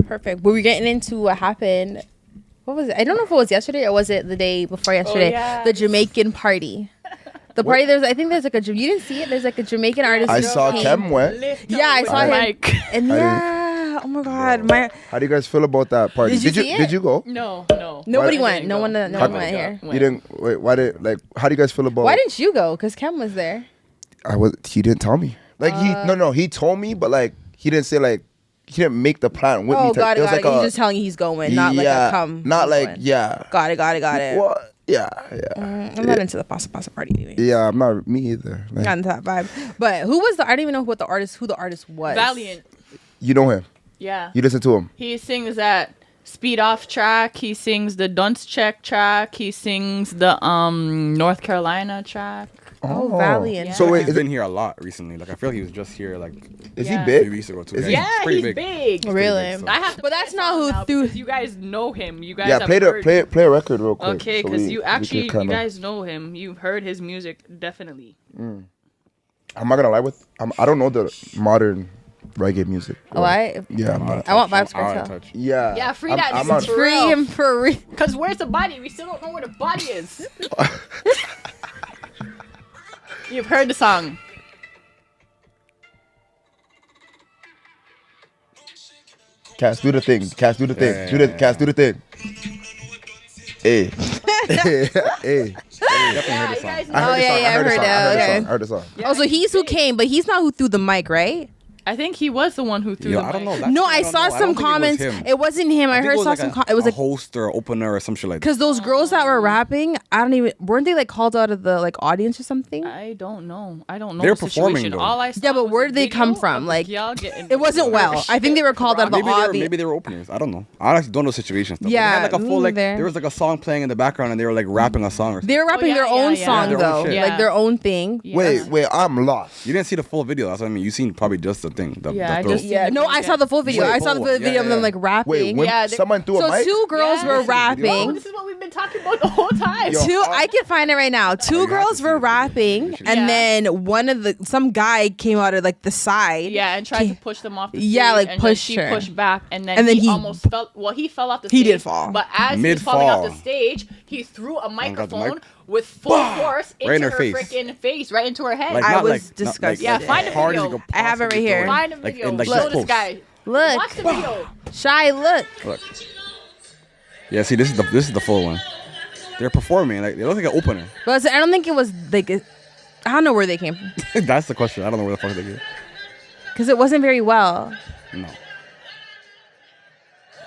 Perfect. But we're getting into what happened. What was it? I don't know if it was yesterday or was it the day before yesterday. The Jamaican party. The party, I think there's like you didn't see it? There's like a Jamaican artist. I saw Kem went. Yeah, I saw him. And yeah, oh my God. How do you guys feel about that party? Did you go? No. Nobody went. No one went here. You didn't, wait, why did, like, how do you guys feel about? Why didn't you go? Because Kem was there. He didn't tell me. Like, he told me, but like, he didn't say like, he didn't make the plan with me. Oh, got it. He's just telling you he's going, not like a come. Not like, going. Got it. Well, yeah. I'm not into the pasta party anyway. Yeah, I'm not, me either. Like, not into that vibe. But who was I don't even know who the artist was. Valiant. You know him? Yeah. You listen to him? He sings that Speed Off track. He sings the Dunce Check track. He sings the North Carolina track. Oh, Valiant. Yeah. So wait, he's been here a lot recently. Like I feel like he was just here like. Is he big? 3 weeks ago too. He's big. Really? Big, so. I have to. But that's not who threw. You guys know him. You guys. Yeah, play a record real quick. Okay, because you guys know him. You've heard his music definitely. I'm not gonna lie I don't know the modern reggae music. Oh, I want Vybz Kartel. Yeah. Yeah, free that. I'm free him for real. Because where's the body? We still don't know where the body is. You've heard the song. Cass, do the thing. Cass, do the thing. Cass, do the thing. Hey. Hey. I heard the song. Oh, so he's who came, but he's not who threw the mic, right? I think he was the one who threw the mic. I don't know. No, I saw some comments. It wasn't him. I heard it was a host or opener or some shit like that. Because those girls that were rapping, weren't they like called out of the like audience or something? I don't know. They're performing though. All I saw but where did they come from? Like it wasn't well. I think they were called out of the audience. Maybe they were openers. I don't know. I actually don't know situations. Yeah, they had like a full there was like a song playing in the background and they were like rapping a song or something. They were rapping their own song though, like their own thing. Wait, I'm lost. You didn't see the full video. That's what I mean. You seen probably just the thing. No, I saw the full video. I saw the video of them like rapping. Wait, someone threw a mic? So two girls were rapping. This is what we've been talking about the whole time. I can find it right now. Two girls were rapping, and then some guy came out of like the side. Yeah, and tried to push them off the stage. Yeah, like and pushed her. She pushed back, and then he almost fell. Well, he fell off the stage. He did fall. But as he was falling off the stage, he threw a microphone with full force into her freaking face, right into her head. I was disgusted. Yeah, find a video. I have it right here. Find a video. Show this guy. Look. Watch the video. Shy, look. Yeah, see, this is the full one. They're performing. Like they look like an opener. But I don't think it was like I don't know where they came from. That's the question. I don't know where the fuck they came. Because it wasn't very well. No.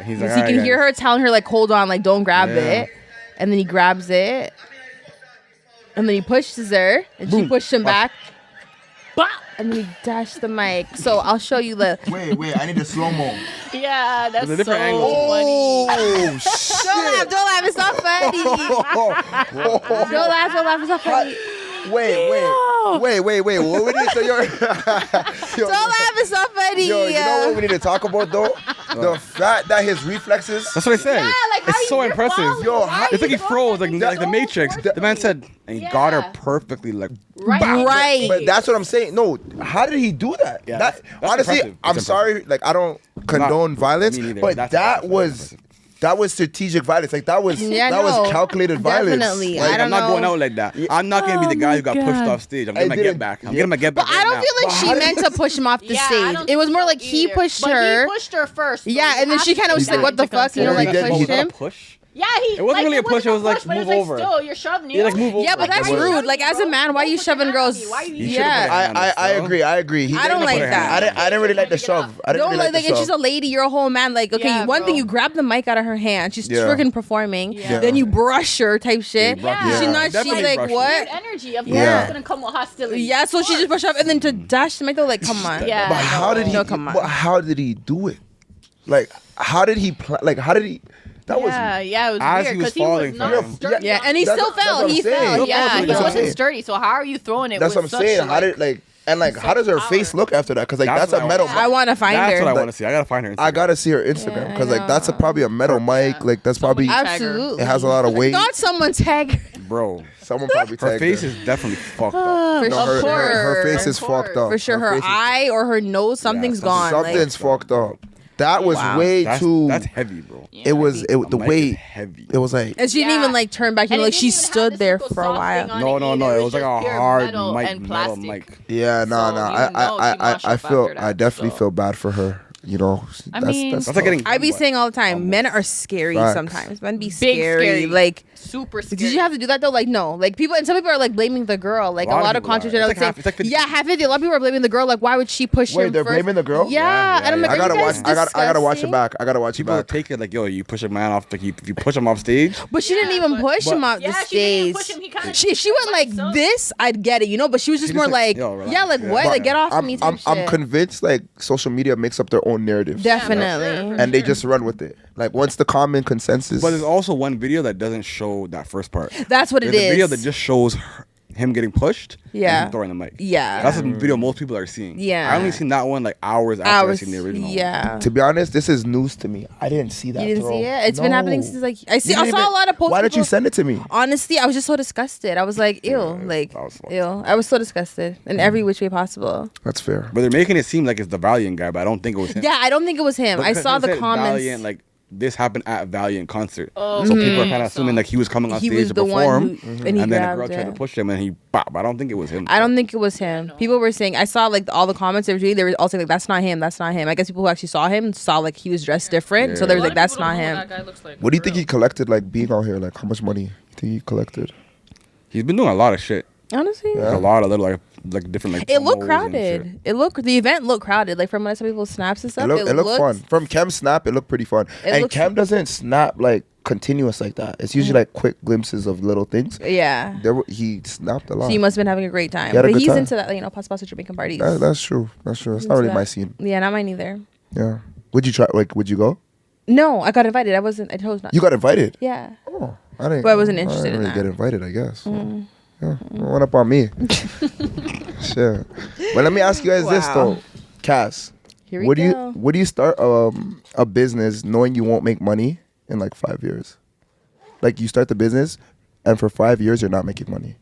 He's like, you can hear her telling her like, hold on, like don't grab it, and then he grabs it, and then he pushes her, and she pushed him back. Bah! And then he dashed the mic. So I'll show you the. Wait, I need a slow mo. Yeah, that's so funny. Oh shit! Don't laugh, it's not funny. Don't laugh, it's not funny. Wait. What we need to don't laugh, it's not funny. Yo, you know what we need to talk about though? The fact that his reflexes. That's what I said. Yeah, like it's so impressive. Yo, it's like he froze, like the Matrix. The man said, and he got her perfectly, like right. But that's what I'm saying. No, how did he do that? Yeah, that's honestly, impressive. I'm sorry. Like I don't condone violence, but that was. That was strategic violence. Like that was was calculated violence. Definitely. Like, I'm not going out like that. I'm not gonna be the guy who got pushed off stage. I'm getting my get back. I'm getting my get back. But I don't feel like she meant to push him off the stage. It was more like he pushed her. He pushed her first. Yeah, and then she kind of was like, "What the fuck?" You know, like pushed him. Yeah, it wasn't really a push. It was like move over. Still, you're shoving it. Yeah, like move over. Yeah, but that's rude. Like as a man, why are you shoving girls? Yeah, I agree. I don't like that. I didn't really like the shove. I didn't really like the shove. If she's a lady, you're a whole man. Like okay, one thing you grab the mic out of her hand. She's freaking performing. Then you brush her type shit. She's like what? Energy of course gonna come with hostility. Yeah, so she just brushed up and then to dash the mic. They're like, come on. Yeah. But how did he? Come on. But how did he do it? Like how did he? Like how did he? That was it was as weird he was because falling. He was not sturdy. Yeah, and he still fell. He fell. Yeah, he wasn't sturdy. So how are you throwing it? That's what I'm saying. How did how does her face look after that? Because like that's a metal. I want to find her. That's what I want to see. I gotta find her. I gotta see her Instagram because like that's probably a metal mic. Like that's probably absolutely. It has a lot of weight. Not someone tag. Bro, someone probably tagged her face is definitely fucked up. Her face is fucked up. For sure, her eye or her nose, something's gone. Something's fucked up. That was way too. That's heavy, bro. It was the weight. Heavy. It was like. And she didn't even like turn back. You know, like she stood there for a while. No. It was like a hard metal metal mic. Yeah, no. I definitely feel bad for her. You know, that's like getting. I be saying all the time, men are scary sometimes. Men be scary. Like super scary. Did you have to do that though? Like no. Like people, and some people are like blaming the girl. Like a lot of controversial. Like half 50. Yeah, half 50. A lot of people are blaming the girl. Like why would she push him? Wait, they're blaming the girl? Yeah, and I'm like, I gotta watch. I gotta watch it back. People take it like, yo, you push a man off. Like if you push him off stage. But she didn't even push him off the stage. She went like this. I'd get it, you know. But she was just more like, yeah, like what? Like get off me. I'm convinced like social media makes up their own narratives. Definitely. And they just run with it. Like what's the common consensus? But there's also one video that doesn't show that first part. That's what it is. There's a video that just shows him getting pushed. Yeah. And him throwing the mic. Yeah. That's the video most people are seeing. Yeah. I only seen that one like hours after I seen the original. Yeah. To be honest, this is news to me. I didn't see that. You didn't see it? It's been happening since like I saw a lot of posts. Why didn't you send it to me? Honestly, I was just so disgusted. I was like, ew, ew. I was so disgusted in every which way possible. That's fair. But they're making it seem like it's the Valiant guy, but I don't think it was him. Yeah, I don't think it was him. I saw the comments. Valiant, like this happened at Valiant concert. So people are kind of assuming like he was coming on stage to perform, and then a girl tried to push him and he popped. I don't think it was him. I don't think it was him. People were saying, I saw like all the comments they were doing, they were all saying like, that's not him, that's not him. I guess people who actually saw him saw like he was dressed different, so they were like, that's not him. What do you think he collected like being out here? Like how much money do you think he collected? He's been doing a lot of shit. Honestly, a lot of little like different like. It looked crowded. The event looked crowded. Like from when I saw people's snaps and stuff, it looked fun. From Kem's snap, it looked pretty fun. And Kem doesn't snap like continuous like that. It's usually like quick glimpses of little things. Yeah. He snapped a lot. So you must have been having a great time. But he's into that, you know, pasta Jamaican parties. That's true. That's not really my scene. Yeah, not mine either. Yeah. Would you try? Like, would you go? No, I got invited. I chose not. You got invited? Yeah. Oh, I didn't. But I wasn't interested in really that. Get invited, I guess. Yeah, went up on me. Sure. But let me ask you guys this though, Cass. Here we go. Would you start a business knowing you won't make money in like 5 years? Like you start the business, and for 5 years you're not making money.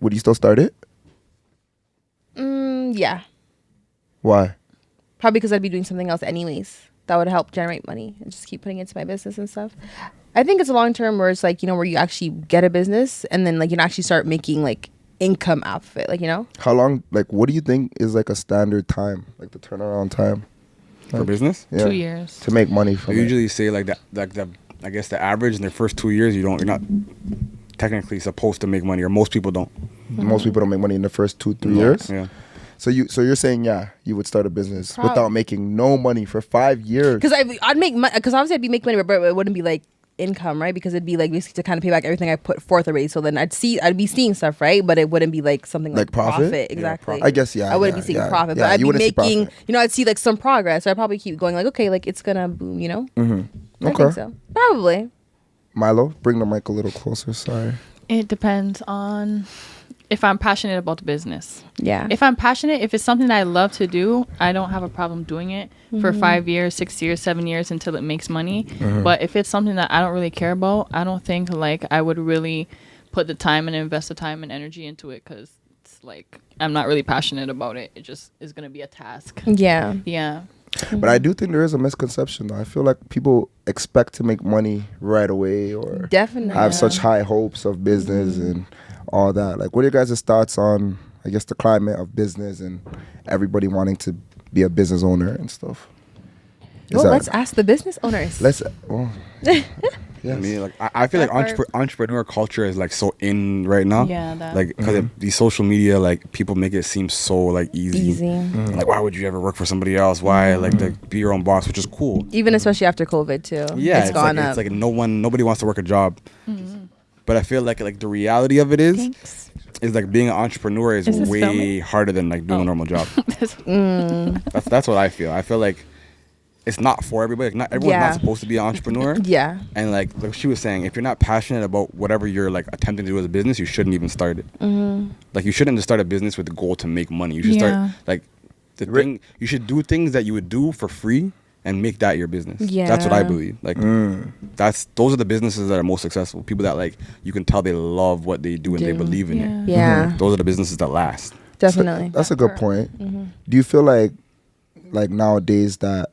Would you still start it? Yeah. Why? Probably because I'd be doing something else anyways that would help generate money and just keep putting it into my business and stuff. I think it's a long term where it's like, you know, where you actually get a business and then like you actually start making like income out of it, like, you know. How long? Like, what do you think is like a standard time, like the turnaround time for business? Yeah. 2 years to make money from. I usually say like that, like the I guess the average in their first 2 years, you're not technically supposed to make money, or most people don't. Most people don't make money in the first 2-3 years. Yeah. So you're saying you would start a business without making no money for 5 years? Because I'd make money, because obviously I'd be making money, but it wouldn't be like income, right? Because it'd be like basically to kind of pay back everything I put forth already. So then I'd be seeing stuff, right? But it wouldn't be like something like profit. Exactly. I guess I wouldn't be seeing profit, but I'd be making, you know, I'd see like some progress. So I'd probably keep going like, okay, like it's gonna boom, you know. I think so. Probably. Milo, bring the mic a little closer. Sorry. It depends on if I'm passionate about the business. Yeah. If I'm passionate, if it's something that I love to do, I don't have a problem doing it for 5 years, 6 years, 7 years until it makes money. But if it's something that I don't really care about, I don't think like I would really put the time and invest the time and energy into it, because it's like I'm not really passionate about it. It just is going to be a task. Yeah. Yeah. But I do think there is a misconception though. I feel like people expect to make money right away, or definitely have such high hopes of business and all that. Like, what are your guys' thoughts on, I guess, the climate of business and everybody wanting to be a business owner and stuff? Let's ask the business owners. Yes. I mean, like I feel like entrepreneur culture is like so in right now. Yeah, that. Like because these social media, like people make it seem so like easy. Like, why would you ever work for somebody else? Why like to be your own boss, which is cool. Even especially after COVID too. Yeah, it's gone up. It's like nobody wants to work a job. But I feel like the reality of it is like being an entrepreneur is way harder than like doing a normal job. That's what I feel. I feel like it's not for everybody. Like, not everyone's not supposed to be an entrepreneur. Yeah. And like she was saying, if you're not passionate about whatever you're like attempting to do as a business, you shouldn't even start it. Like you shouldn't just start a business with the goal to make money. You should start like thing. You should do things that you would do for free and make that your business. Yeah. That's what I believe. Like those are the businesses that are most successful. People that like you can tell they love what they do and they believe in it. Yeah. Those are the businesses that last. Definitely. That's a good point. Do you feel like nowadays that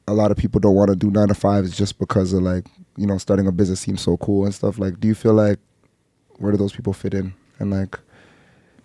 a lot of people don't want to do 9 to 5s just because of like, you know, starting a business seems so cool and stuff. Like, do you feel like, where do those people fit in? And like,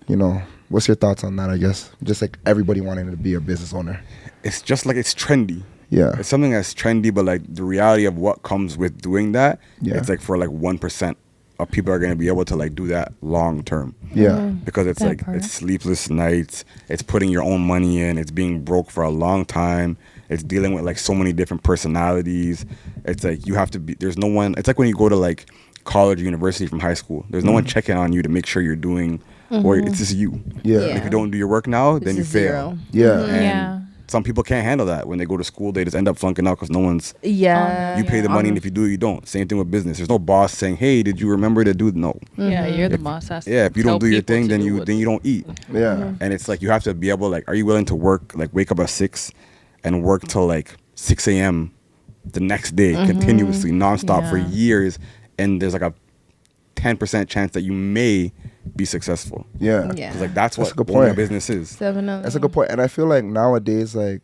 you know, what's your thoughts on that, I guess? Just like everybody wanting to be a business owner. It's just like it's trendy. Yeah. It's something that's trendy, but like the reality of what comes with doing that, Yeah. it's like for like 1% of people are going to be able to like do that long term. Yeah. Because it's That like part. it's sleepless nights, it's putting your own money in, it's being broke for a long time, it's dealing with like so many different personalities. It's like you have to be, there's no one, it's like when you go to like college or university from high school, there's no one checking on you to make sure you're doing, or it's just you. Yeah. And if you don't do your work now, then This you is fail. zero. Yeah. And Yeah. some people can't handle that. When they go to school, they just end up flunking out because no one's, Yeah. you pay the money, and if you do, you don't. Same thing with business. There's no boss saying, hey, did you remember to do, no. Yeah, you're the boss. Has to Yeah, if you tell don't do your people thing, to then do you what- then you don't eat. Yeah. And it's like you have to be able, like, are you willing to work, like wake up at 6 and work till like 6 a.m. the next day continuously, nonstop for Yeah. years, and there's like a 10% chance that you may be successful. Yeah. Yeah. 'Cause, like that's That's what a good owning a point. business is. Definitely. That's a good point. And I feel like nowadays, like,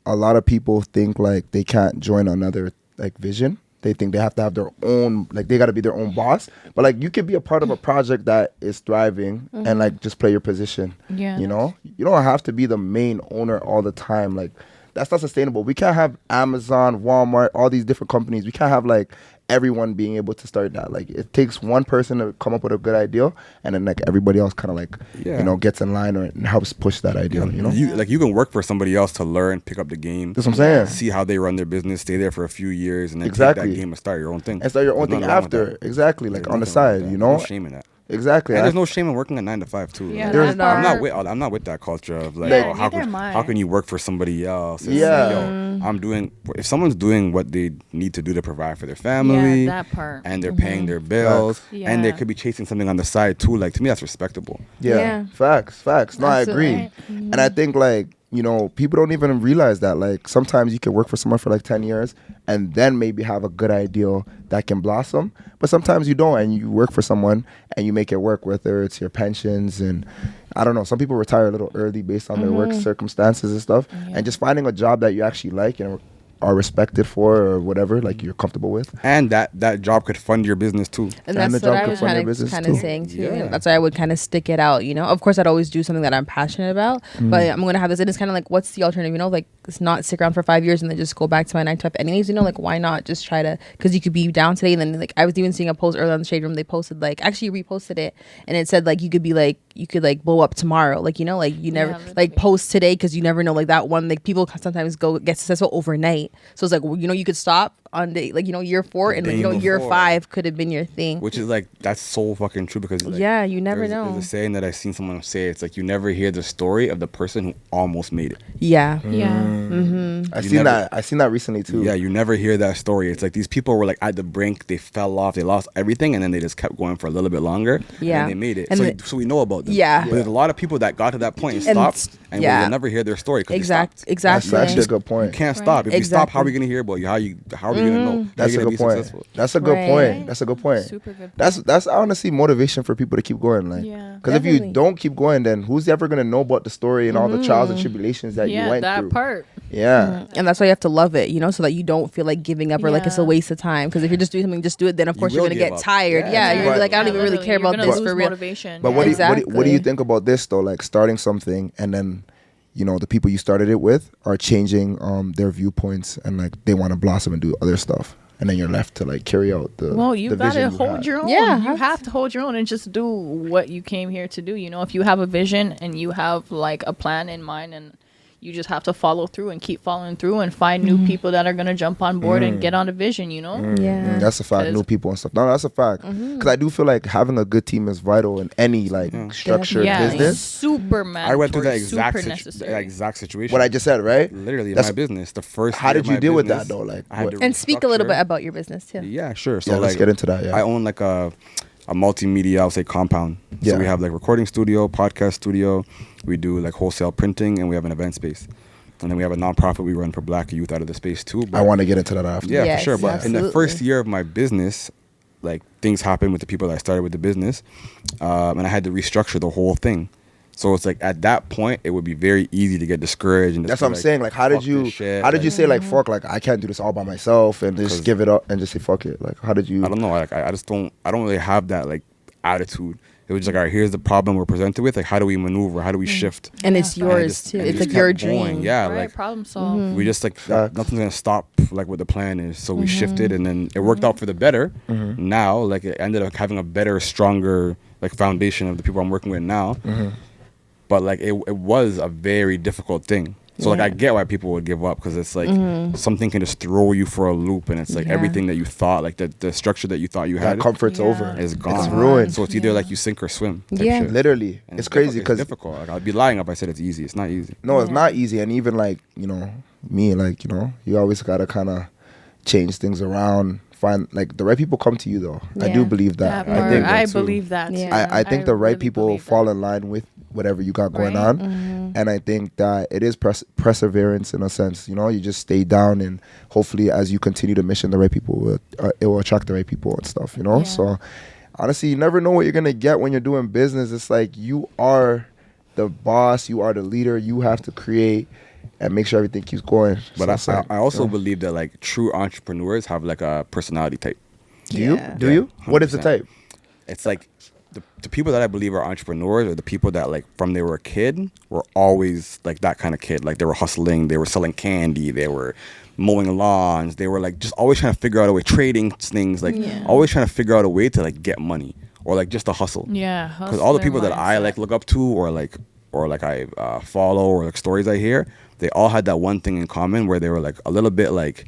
a lot of people think like they can't join another like vision. They think they have to have their own, like they got to be their own boss. But like you could be a part of a project that is thriving and like just play your position. Yeah. You know, you don't have to be the main owner all the time. Like that's not sustainable. We can't have Amazon, Walmart, all these different companies. We can't have like everyone being able to start that. Like it takes one person to come up with a good idea, and then like everybody else kind of like Yeah. you know gets in line or helps push that idea. You know, You can work for somebody else to learn, pick up the game. that's what I'm saying. See how they run their business, stay there for a few years, and then take Exactly. that game and start your own thing. And start your own There's thing nothing wrong with after. that. Exactly, like There's on the nothing wrong with side, that. you There's know. no shame in that. Exactly. And I- there's no shame in working a 9 to 5 too. Yeah, Like, There's- that I'm part. not with that culture of like, Yeah, oh, how neither am I. how can you work for somebody else? It's Yeah. like, yo, I'm doing. If someone's doing what they need to do to provide for their family, Yeah, that part. and they're paying their bills, Yeah. and they could be chasing something on the side too. Like to me, that's respectable. Yeah. Yeah. Facts. No, I agree. Absolutely. And I think like, you know, people don't even realize that like sometimes you can work for someone for like 10 years and then maybe have a good idea that can blossom. But sometimes you don't, and you work for someone and you make it work, whether it's your pensions and I don't know, some people retire a little early based on their work circumstances and stuff. And just finding a job that you actually like and are respected for or whatever, like you're comfortable with. And that job could fund your business too. And And that's the what job I could was fund your kind business of too. saying too. Yeah. That's why I would kind of stick it out. You know, of course, I'd always do something that I'm passionate about, but I'm gonna have this. And it's kind of like, what's the alternative? You know, like it's not stick around for 5 years and then just go back to my 9 to 5 anyways. You know, like why not just try to? Because you could be down today, and then like I was even seeing a post earlier on the Shade Room. They posted like actually reposted it, and it said like you could be like you could like blow up tomorrow. Like you know, like you never literally. like post today because you never know. Like that one, like people sometimes get successful overnight. So it's like well, you know you could stop on day like you know year 4 and The then you know day year before. 5 could have been your thing. Which is like that's so fucking true because like, Yeah, you never there's know. a saying that I've seen someone say. It's like you never hear the story of the person who almost made it. Yeah. Yeah. I You seen never- that recently too. Yeah, you never hear that story. It's like these people were like at the brink, they fell off, they lost everything, and then they just kept going for a little bit longer. Yeah. and they made it. And So, the- so we know about them. Yeah. but there's a lot of people that got to that point and And stopped, and yeah. we'll never hear their story because Exact. they stopped. That's Exactly. actually a good You point. can't stop. If you stop, how are we Exactly. gonna hear about you? How are we gonna know? How That's you a gonna good be point. successful? That's a good Right. point. That's a good point. Super good. That's honestly motivation for people to keep going. Like, Yeah. because if you Definitely. don't keep going, then who's ever gonna know about the story and all the trials and tribulations that you Yeah, went that through? part. Yeah, And that's why you have to love it, you know, so that you don't feel like giving up or like it's a Yeah. waste of time. Because if you're just doing something, just do it. Then of You course you're will gonna give get up. tired. Yeah, Yeah, you're but- like I don't Yeah, even really literally, care you're about gonna this lose for real. motivation. but Yeah. what do you Exactly. think about this though? Like starting something and then, you know, the people you started it with are changing their viewpoints and like they want to blossom and do other stuff, and then you're left to like carry out the Well, you the gotta vision you hold had. your own. Yeah, you have to hold your own and just do what you came here to do. You know, if you have a vision and you have like a plan in mind, and you just have to follow through and keep following through and find new people that are gonna jump on board and get on the vision. You know, Yeah. That's a fact. That is- New people and stuff. No, that's a fact. Because I do feel like having a good team is vital in any like structured yeah, business. super man. I went through that super exact necessary. that exact situation. What I just said, right? literally in That's- my business. The first. How year did of you my deal with business, that, though? Like, I had what- to And speak a little restructure. bit about your business too. Yeah, sure. So Yeah, like, let's get into that, yeah. I own like a multimedia, I'll say compound. Yeah. So we have like recording studio, podcast studio. We do like wholesale printing, and we have an event space. And then we have a nonprofit we run for Black youth out of the space too. I want to get into that after. Yeah, Yes, for sure. But in the first absolutely. year of my business, like things happened with the people that I started with the business, and I had to restructure the whole thing. So it's like at that point, it would be very easy to get discouraged. And That's just what be I'm saying. Like, how did "Fuck you this shit," how did you like, say like fuck, like I can't do this all by myself and just 'Cause- give it up and just say fuck it? Like, how did you? I don't know. Like I just don't. I don't really have that like attitude. It was just like, all right, here's the problem we're presented with. Like, how do we maneuver? How do we shift? And it's Yeah. And it yours just- too. and it It's just like your kept going. dream. Yeah, right, like problem solve. we just like Facts. nothing's gonna stop like what the plan is. So we shifted, and then it worked out for the better. Now, like it ended up having a better, stronger like foundation of the people I'm working with now. But like it was a very difficult thing. So like I Yeah. get why people would give up, because it's like something can just throw you for a loop, and it's like Yeah. everything that you thought, like the structure that you thought you that had comfort's Yeah. over. is gone. It's ruined. So it's either like you sink or swim. Type Yeah. shit. Literally, And it's crazy it's because difficult. Like I'd be lying if I said it's easy. It's not easy. no, it's Yeah. not easy. And even like me, like you always gotta kind of change things around. Find like the right people come to you though. I do Yeah. believe that. That part, I think I too. believe that. Yeah. too. I think the right really people believe fall that. in line with whatever you got going Right? on. And I think that it is perseverance in a sense. You just stay down, and hopefully as you continue to mission, the right people it will attract the right people and stuff. Yeah. So honestly, you never know what you're gonna get when you're doing business. It's like you are the boss, you are the leader. You have to create and make sure everything keeps going. But So it's like, I also believe that like true entrepreneurs have like a personality type. do you? Yeah. Do you? What is the 100%. type? It's like the people that I believe are entrepreneurs are the people that like from they were a kid were always like that kind of kid. Like they were hustling, they were selling candy, they were mowing lawns, they were like just always trying to figure out a way, trading things, like Yeah. always trying to figure out a way to like get money or like just to hustle. Yeah, Because all the hustler people that I mindset. like look up to or like I follow or like stories I hear, they all had that one thing in common where they were like a little bit like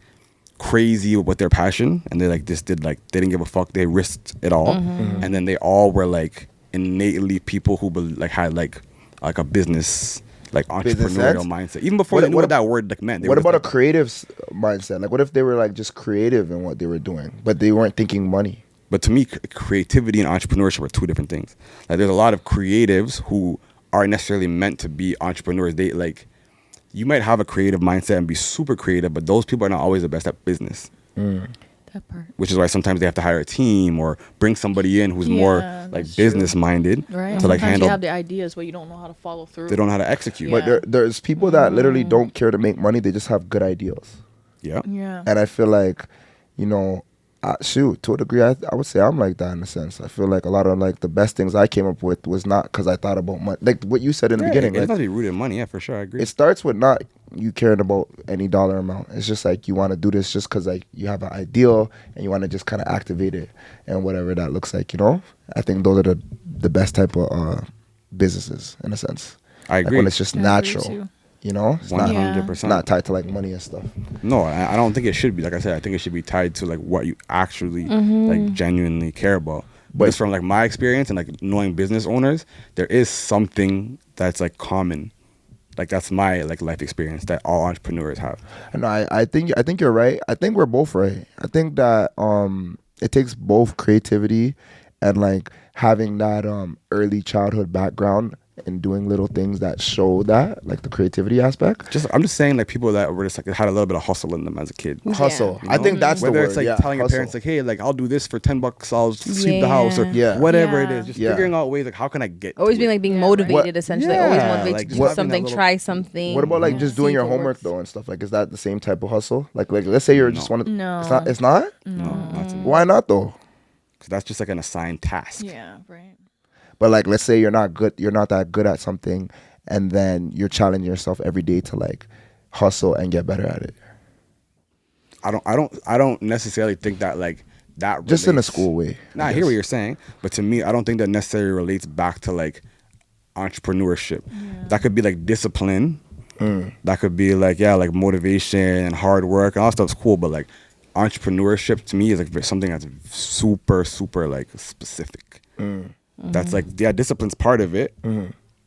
crazy with their passion, and they like just did like they didn't give a fuck, they risked it all. And then they all were like innately people who like had like a business like Business entrepreneurial sense? mindset even before What- they knew what what that word like meant. They What were about a just, like, creative mindset? Like, what if they were like just creative in what they were doing, but they weren't thinking money? But to me, creativity and entrepreneurship are two different things. Like, there's a lot of creatives who aren't necessarily meant to be entrepreneurs. They like, you might have a creative mindset and be super creative, but those people are not always the best at business. that part. Which is why sometimes they have to hire a team or bring somebody in who's more Yeah, like that's true. business minded Right. to like Sometimes handle. you have the ideas, but you don't know how to follow through. They don't know how to execute. Yeah. But there's people that literally don't care to make money. They just have good ideas. Yeah. Yeah. And I feel like, shoot, to a degree, I would say I'm like that in a sense. I feel like a lot of like the best things I came up with was not because I thought about money. Like what you said in the beginning, It like, doesn't have to be rooted in money. Yeah, for sure. I agree. it starts with not you caring about any dollar amount. It's just like you want to do this just because like you have an ideal and you want to just kind of activate it and whatever that looks like. I think those are the best type of businesses in a sense. I Like agree. when it's just Yeah, I agree natural. too. It's not, 100%. not tied to like money and stuff. No, I don't think it should be. Like I said, I think it should be tied to like what you actually like genuinely care about. But it's from like my experience and like knowing business owners, there is something that's like common. Like that's my like life experience that all entrepreneurs have. And I think you're right. I think we're both right. I think that it takes both creativity and like having that early childhood background and doing little things that show that, like the creativity aspect. I'm just saying like people that were just like had a little bit of hustle in them as a kid. Hustle. You I know? think that's whether the word. it's like yeah, telling your hustle. parents like, hey, like I'll do this for $10, I'll sweep the house or Yeah. whatever it Yeah. is. Just Yeah. figuring out ways like how can I get Always to being it? like being Yeah, motivated, right. essentially. Yeah, Always motivated like, to just do having that something, little- try something. What about like Yeah. just See doing if your it homework works. though and stuff? Like, is that the same type of hustle? Like let's say you're just want to. No. It's not. No, not to me. Why not though? 'Cause that's just like an assigned task. Yeah, right. But like, let's say you're not that good at something, and then you're challenging yourself every day to like hustle and get better at it. I don't necessarily think that like that Just in a relates- school way. Nah, I hear what you're saying, but to me, I don't think that necessarily relates back to like entrepreneurship. That could be like discipline. That could be like like motivation and hard work and all that stuff's cool, but like entrepreneurship to me is like something that's super like specific. That's like discipline's part of it,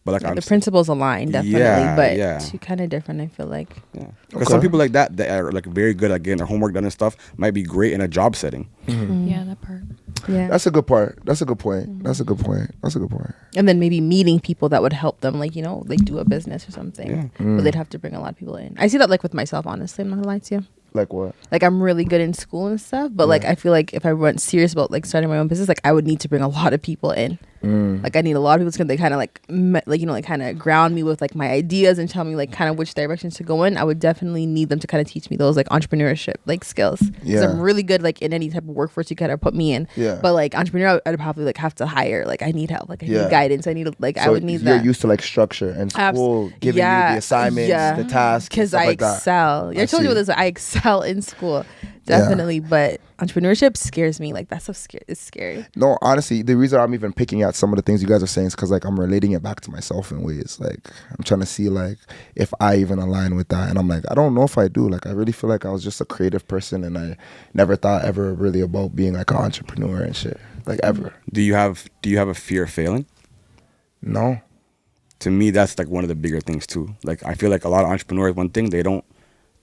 but like I'm The principles align, definitely, Yeah, but yeah. two kind of different, I feel like. yeah. Because some people like that are like very good at getting their homework done and stuff might be great in a job setting. Yeah, that part. Yeah. That's a good part. That's a good point. That's a good point. That's a good point. And then maybe meeting people that would help them, like, like do a business or something. Yeah. But they'd have to bring a lot of people in. I see that like with myself, honestly. I'm not gonna lie to you. Like what? Like I'm really good in school and stuff, but like I feel like if I went serious about like starting my own business, like I would need to bring a lot of people in. Like I need a lot of people to kind of like like kind of ground me with like my ideas and tell me like kind of which directions to go in. I would definitely need them to kind of teach me those like entrepreneurship like skills. Because I'm really good like in any type of workforce you kind of put me in. Yeah. But like entrepreneur, I'd probably like have to hire. Like I need help. Like I need guidance. I need like I So would need you're that. used to like structure and school giving you the assignments, the tasks, because stuff I like that. excel. I told you see. this. I excel in school, definitely. But entrepreneurship scares me. Like that stuff it's scary. No, honestly, the reason I'm even picking at some of the things you guys are saying is because like I'm relating it back to myself in ways. Like I'm trying to see like if I even align with that, and I'm like I don't know if I do. Like I really feel like I was just a creative person, and I never thought ever really about being like an entrepreneur and shit. Like ever. Do you have a fear of failing? No. To me, that's like one of the bigger things too. Like I feel like a lot of entrepreneurs, one thing they don't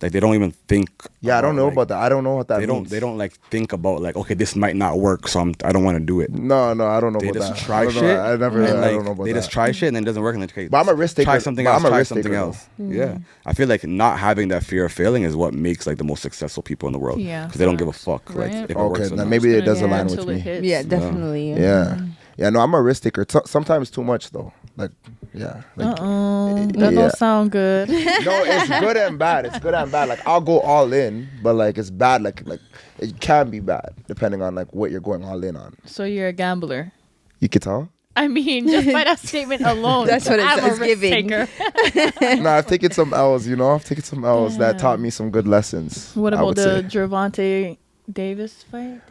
even think. Yeah, I don't know like, about that. I don't know what that means. They don't like think about like, okay, this might not work, so I don't want to do it. No, I don't know They about just that. try I don't know. shit. I never. and, I like, don't know about they that. just try shit and then it doesn't work and then okay. But I'm a risk taker. Try something But else. I'm a Try risk something taker, else. Yeah, I feel like not having that fear of failing is what makes like the most successful people in the world. Yeah, because they don't give a fuck. right? Like if it Okay, works or then not. maybe it Just does gonna align do it with until it me. hits. Yeah, definitely. Yeah. No, I'm a risk taker. Sometimes too much though. Like, yeah. Like, That yeah. don't sound good. No, it's good and bad. It's good and bad. Like I'll go all in, but like it's bad. Like it can be bad depending on like what you're going all in on. So you're a gambler. You can tell. I mean, just by that statement alone, That's what I'm it's a risk giving. taker. No, I've taken some L's. I've taken some L's that taught me some good lessons. What I about would the say. Gervonta Davis fight?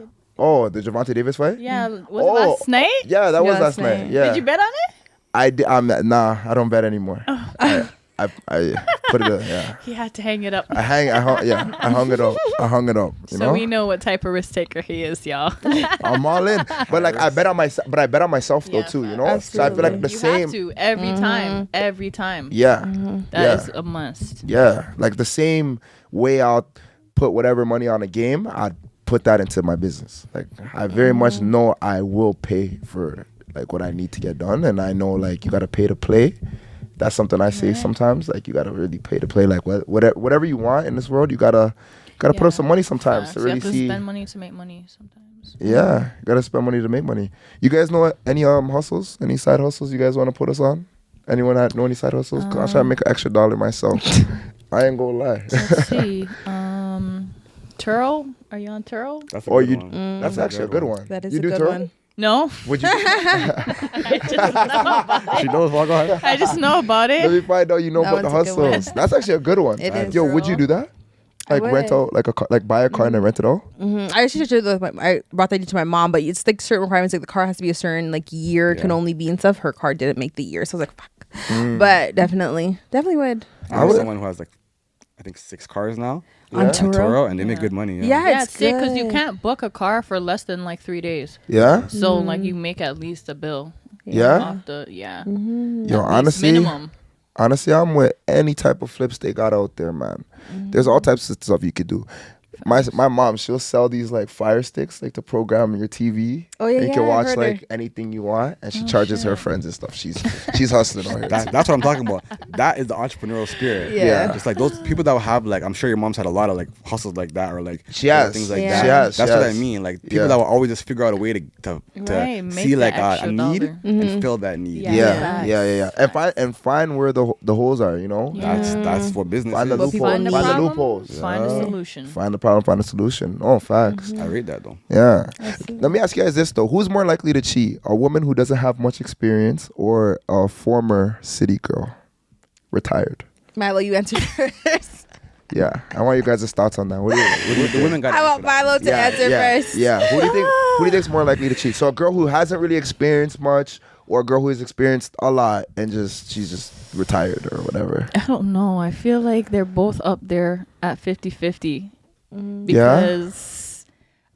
Oh, the Gervonta Davis fight? Yeah, was it last night? Yeah, that was Yeah, last last night. night. Yeah. Did you bet on it? I did. Nah, I don't bet anymore. I put it. Yeah. He had to hang it up. I hung it up. You So know? we know what type of risk taker he is, y'all. I'm all in. But like I bet on myself. But I bet on myself though Yeah, too. facts. So I feel like the you same. have to every time. Every time. Yeah. That is a must. Yeah. Like the same way I'll put whatever money on a game, I'd put that into my business. Like I very much know I will pay for like what I need to get done, and I know like you gotta pay to play. That's something I say sometimes. Like you gotta really pay to play. Like whatever you want in this world, you gotta put up some money sometimes to You really have to see. spend money to make money sometimes. Yeah, you gotta spend money to make money. You guys know any hustles? Any side hustles you guys want to put us on? Anyone know any side hustles? 'Cause I'm trying to make an extra $1 myself. I ain't gonna lie. Let's see. Turo? Are you on Turo? That's a Or good you? one. That's actually a good one. That is you a do good Turo? one. No. Would you? I just know about it. She knows. Well, go ahead. I just know about Let it. me find out you know That about the one's a good one. hustles. That's actually a good one. It is. Yo, would you do that? I Like rent would. out like a car, like buy a car and then rent it out? I actually should I brought that idea to my mom, but it's like certain requirements. Like the car has to be a certain like year, can Yeah. only be and stuff. Her car didn't make the year, so I was like, fuck. But definitely would. I know someone who has like, I think 6 cars now. On Yeah. Turo? And they make good money. Yeah, Yeah, it's sick because you good. can't book a car for less than like 3 days. Yeah. So like you make at least a bill. Yeah. Off the Yo, at least honestly, minimum. I'm with any type of flips they got out there, man. There's all types of stuff you could do. My mom, she'll sell these like fire sticks, like to program your TV. Oh, yeah, and you yeah, can I watch heard like her. anything you want, and she charges her friends and stuff. She's hustling on here. That's what I'm talking about. That is the entrepreneurial spirit. Yeah. Just like those people that will have like, I'm sure your mom's had a lot of like hustles like that or like She has. things like Yeah. that. She has, That's she what I has. mean. Like people Yeah. that will always just figure out a way to Right, make see the like a extra need dollar. and fill that need. Yeah. Yeah, Facts. yeah. And find where the holes are. That's what business Find the is. What people loopholes. need. Find the problem, loopholes. Find a solution. Find the problem. Find the solution. Oh, facts. I read that though. Yeah. Let me ask you guys this though: who's more likely to cheat? A woman who doesn't have much experience, or a former city girl, retired? Milo, you answer first. Yeah, I want you guys' thoughts on that. What do you The think? women got. I want Milo to answer first. Yeah. Who do you think is more likely to cheat? So a girl who hasn't really experienced much, or a girl who has experienced a lot and she's just retired or whatever. I don't know. I feel like they're both up there at 50-50. Yeah? Because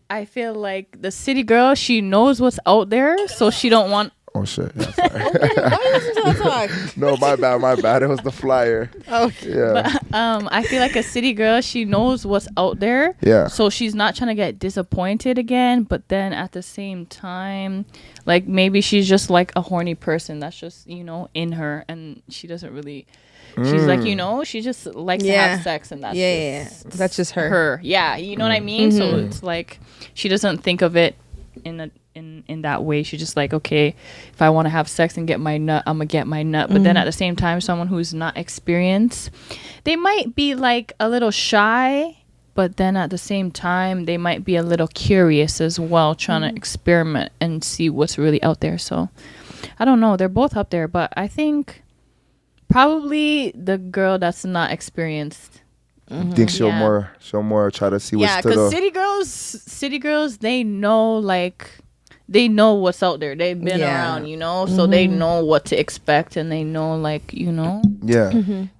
I feel like the city girl, she knows what's out there, so she don't want. Oh shit. Yeah, sorry. Why are you listening to that talk? No, my bad. It was the flyer. Oh, Yeah. I feel like a city girl, she knows what's out there. Yeah. So she's not trying to get disappointed again, but then at the same time, like maybe she's just like a horny person that's just, in her, and she doesn't really. She's like, she just likes to Yeah. have sex, and that's yeah. just That's just her. Yeah, you know what I mean? So it's like she doesn't think of it in a in that way. She's just like, okay, if I want to have sex and get my nut, I'm gonna get my nut. But then at the same time, someone who's not experienced, they might be like a little shy, but then at the same time, they might be a little curious as well, trying to experiment and see what's really out there. So I don't know. They're both up there, but I think probably the girl that's not experienced. Think she'll Yeah. more try to see what's Yeah, to the. because city girls, they know what's out there. They've been Yeah. around, so they know what to expect, and they know Yeah,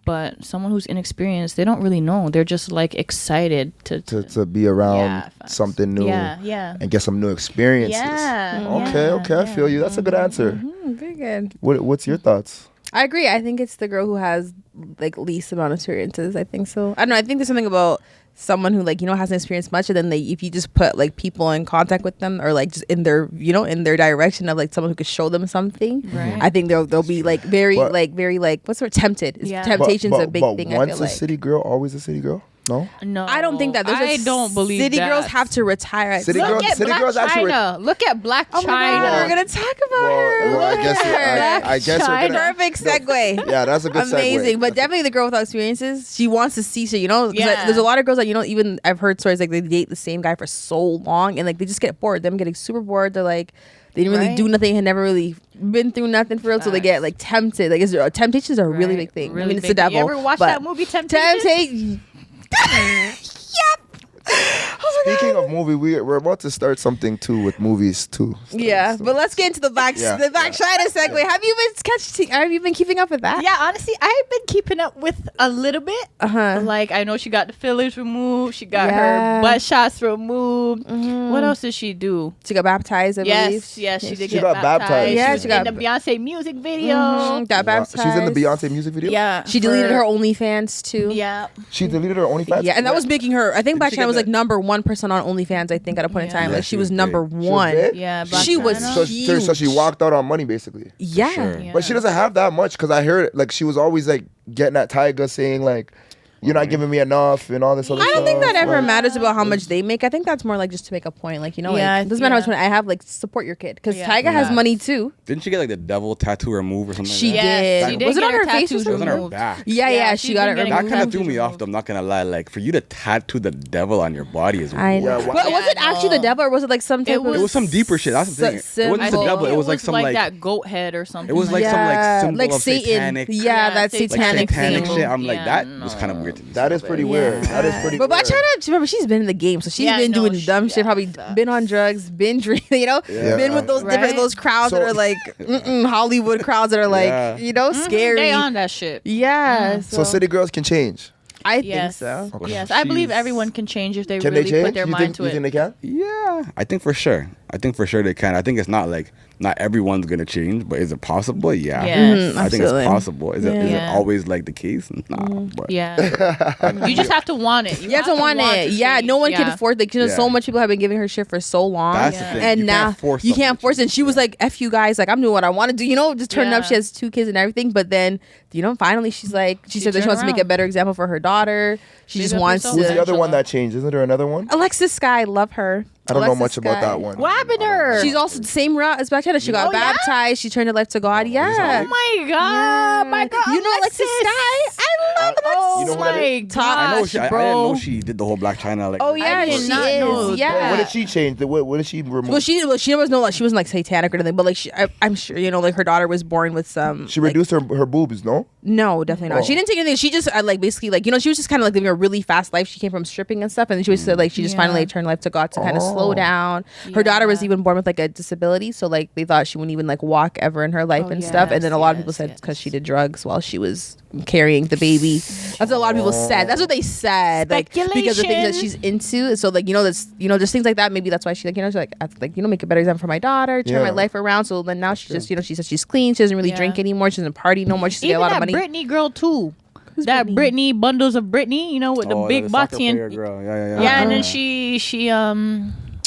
But someone who's inexperienced, they don't really know. They're just like excited to be around Yeah, facts. something new yeah. and get some new experiences. Okay, I feel you. That's a good answer. Very good. What's your thoughts? I agree. I think it's the girl who has like least amount of experiences. I think so. I don't know. I think there's something about someone who hasn't experienced much, and then if you just put like people in contact with them, or like just in their in their direction of like someone who could show them something. Right. I think they'll be like very what's the word, tempted. Yeah. Temptation's a big thing. I Once feel a like. city girl, always a city girl. No. No, I don't think that. I don't believe city that. girls have to retire. City Look girls- at city Black girls actually China. Look at Black Oh my China. God, we're gonna talk about her. Well, I Look guess at her. I guess we're China. gonna. Perfect segue. Yeah, that's a good segue. Amazing, but definitely the girl without experiences. She wants to see shit, 'cause, like, Yeah. there's a lot of girls that even I've heard stories like they date the same guy for so long, and like they just get bored. Them getting super bored. They're like they didn't really Right. do nothing, had never really been through nothing for real, so they get like tempted. Like temptations are a really big thing. I mean, it's the devil. You ever watch but that movie Temptation? Temptation. Speaking of movie, we're about to start something too with movies too. Yeah, but let's get into the Black Yeah, China segue. Have you been keeping up with that? Yeah, honestly, I've been keeping up with a little bit. Uh-huh. Like, I know she got the fillers removed. She got Yeah. her butt shots removed. What else did she do? She got baptized, I believe. Yes, she did She get got baptized. Yeah, She was she got in the Beyonce music video. Got baptized. She's in the Beyonce music video. Yeah. She deleted her OnlyFans too. Yeah. She deleted her OnlyFans. Yeah, and that was making her. I think Black she China get was like that- number 1% on OnlyFans. I think at a point in Yeah. time, Yeah, like she she was was number big. She was one. big? Yeah, Black She was China. So, huge. so she walked out on money basically. Yeah. Sure. Yeah. But she doesn't have that much because I heard like she was always like getting at Tyga saying like, "You're not giving me enough" and all this other I stuff. don't think that ever Like, matters about how much they make. I think that's more like just to make a point. Like, Yeah, like, doesn't matter how much yeah. money I have. Like, support your kid because Yeah. Tyga has Yeah. money too. Didn't she get like the devil tattoo removed or something? She like that? did. She did Was it get on her face or tattoos It was on her removed. back. Yeah, she she's got been it getting removed. That kind of threw tattoos me off. removed. Though, I'm not gonna lie. Like for you to tattoo the devil on your body is I know. weird. Yeah, But was it Yeah, actually no. the devil or was it like some type It of? was- It was some deeper shit. That's the thing. It wasn't I the think devil. It was like some like that goat head or something. it was like some Yeah, symbol like of Satan. satanic. Yeah, that satanic satanic satanic thing. shit. I'm like Yeah, that was no. kind of weird to me. That is pretty weird. That is pretty. But Black weird. China, remember, she's been in the game, so she's Yeah, been no, doing dumb shit. Probably facts. been on drugs, been drinking, Yeah. been with those different Right? those crowds that So- are like Hollywood crowds that are like Yeah. scary. They on that shit. Yeah, So city girls can change. I Yes. think so. Yes, I believe She's- everyone can change if they Can really they change? put their you mind think, to you it. think they can? Yeah, I think for sure. I think for sure they can. I think it's not like not everyone's gonna change, but is it possible? Yeah. Yes. I think absolutely. it's possible. Is it Yeah. always like the case? Nah. But Yeah. You just have to want it. You have to want it. Yeah, change. no one can Yeah. afford it. Yeah. So much people have been giving her shit for so long. That's Yeah. the thing. And You now can't force you can't someone to force it. And she was like, "F you guys, like I'm doing what I want to do." Just turning up. Yeah. She has 2 kids and everything. But then, finally she's like, she said that she turned wants to make a around. better example for her daughter. She Big just up wants yourself. Who's to. the other one Angela. that changed? Isn't there another one? Alexis Sky, love her. I don't know Alexis much about Sky. that one. What happened to her? She's also the same route as Black China. She got Oh, yeah? baptized. She turned her life to God. Yeah. Oh my god! My god! You know Alexis Sky? I love Alexis. Oh You know who my that is? gosh, I know she. I bro! didn't know she did the whole Black China. Like, Oh yeah, I did she not is. know Yeah. that. What did she change? What did she remove? Well, she was no, like she wasn't like satanic or anything, but like I'm sure like her daughter was born with some. She like, reduced her boobs, no? No, definitely not. Oh. She didn't take anything. She just like basically like she was just kind of like living a really fast life. She came from stripping and stuff, and then she was said like she just Yeah. finally turned life to God to kind of slow Oh. down. Her daughter was Yeah. even born with like a disability, so like they thought she wouldn't even like walk ever in her life Oh, and stuff. And then a lot of yes, people said yes. because she did drugs while she was carrying the baby. That's what a lot of people said. That's what they said. Like because of things that she's into. So like that's just things like that. Maybe that's why she like she's like I have to, like make a better example for my daughter, turn my Yeah. life around. So then now she just she says she's clean. She doesn't really Yeah. drink anymore. She doesn't party no more. She doesn't get a Even lot that of money. Britney girl too. That Britney bundles of Britney, with the oh, big soccer butty player and girl. Yeah. yeah, and then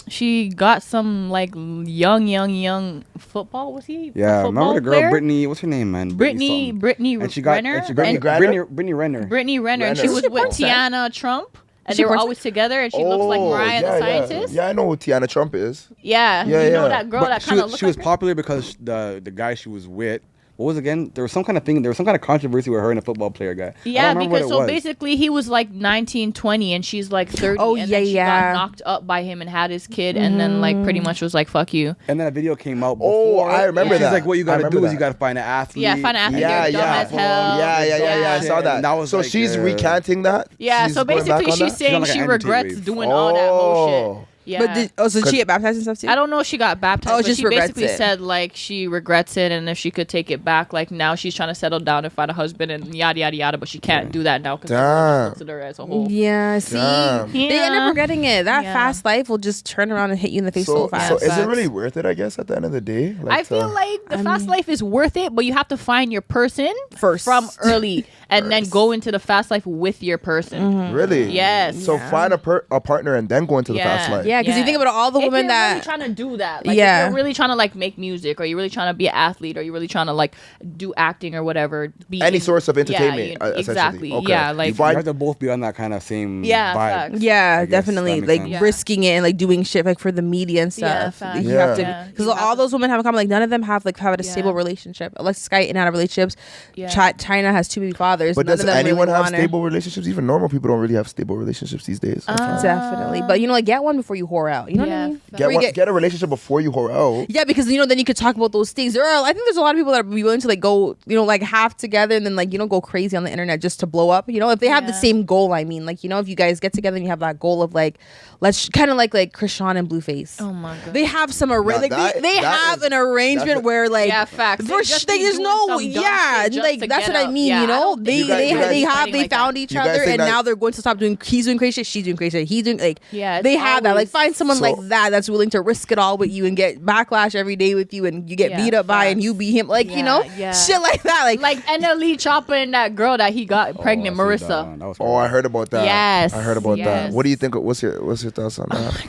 she got some like young football. Was he? Yeah, a remember the girl player? Brittany? What's her name, man? Brittany something. Brittany And she got Renner. and she got And Brittany Griner? Brittany Renner. Brittany Renner. And she Renner. was with Tiana Trump. and She they were porn- always together, and she looks like Mariah the Scientist. Yeah, I know who Tiana Trump is. Yeah, Yeah, you know yeah. that girl But that she kind of was, looked she was like her? popular because the guy she was with. What was again? There was some kind of thing. There was some kind of controversy with her and a football player guy. Yeah, I don't remember because what it so was. basically he was like 19, 20, and she's like 30. Oh, and yeah, then she yeah. got knocked up by him and had his kid, and then like pretty much was like, "Fuck you." And then a video came out Oh, before. I remember She's that. like, what you I gotta remember do is you that. gotta find an athlete. Yeah, find an athlete. Yeah, You're dumb yeah. as hell. Yeah. I saw that. And that was so like, she's recanting that. Yeah, She's so going back basically on she's that? saying on like she an regrets anti-wave. doing all that whole Oh. shit. Yeah. But so did she get baptized and stuff too? I don't know if she got baptized, Oh, but just she regrets basically it. said like she regrets it, and if she could take it back, like now she's trying to settle down and find a husband and yada yada yada, but she can't do that now because Damn. looks at her as a whole. Yeah, see, Damn. they end Yeah. up regretting it. That Yeah. fast life will just turn around and hit you in the face so fast. So is it Facts. really worth it? I guess at the end of the day, I feel like the fast life is worth it, but you have to find your person First. from early, and then go into the fast life with your person. really. Yes. So find a partner and then go into the fast life. Yeah, because you think about all the If women you're that really trying to do that, like Yeah. if you're really trying to like make music, or you're really trying to be an athlete, or you're really trying to like do acting or whatever, be Any source of entertainment, Yeah, essentially. exactly. Okay. Yeah, You like You find- have to both be on that kind of same Yeah, vibe. facts. yeah, I guess definitely that makes like sense. risking it and like doing shit like for the media and Yeah, stuff. facts. You Yeah. have to Yeah. because You have all to- those women have in common like none of them have like had a Yeah. stable relationship. Alexis Sky in and out of relationships. Yeah. China has 2 baby fathers. But none does of them anyone really have want her. stable relationships? Even normal people don't really have stable relationships these days. I find. Definitely, but you know, like get one before you whore out. You know what I Yeah, mean? facts. Get, Before you get a relationship before you whore out. Yeah, because you know, then you could talk about those things. I think there's a lot of people that would be willing to like go, you know, like half together and then like go crazy on the internet just to blow up. You know, if they have the Yeah. same goal. I mean, like if you guys get together and you have that goal of like, let's kind of like Krishan and Blueface. Oh my god. They have some Now like that- they that have is- an arrangement that's a- where like Yeah, facts. They there's just like, be there's doing no some dumb yeah shit just like to that's get what I up. mean. Yeah, You I know don't they think guys- they you guys- they have fighting they like found that. each You guys other think and that- now they're going to stop doing. He's doing crazy shit. She's doing crazy shit. He's doing like Yeah, it's they have that. Like always- find someone So- like that that's willing to risk it all with you and get backlash every day with you and you get Yeah, beat up by and facts. you beat him like Yeah. shit like that like NLE chopping that girl that he got pregnant, Oh, I see Marissa. that. That was Oh, I heard about that. Yes, I heard about that. yes. What do you think? What's your thoughts on that?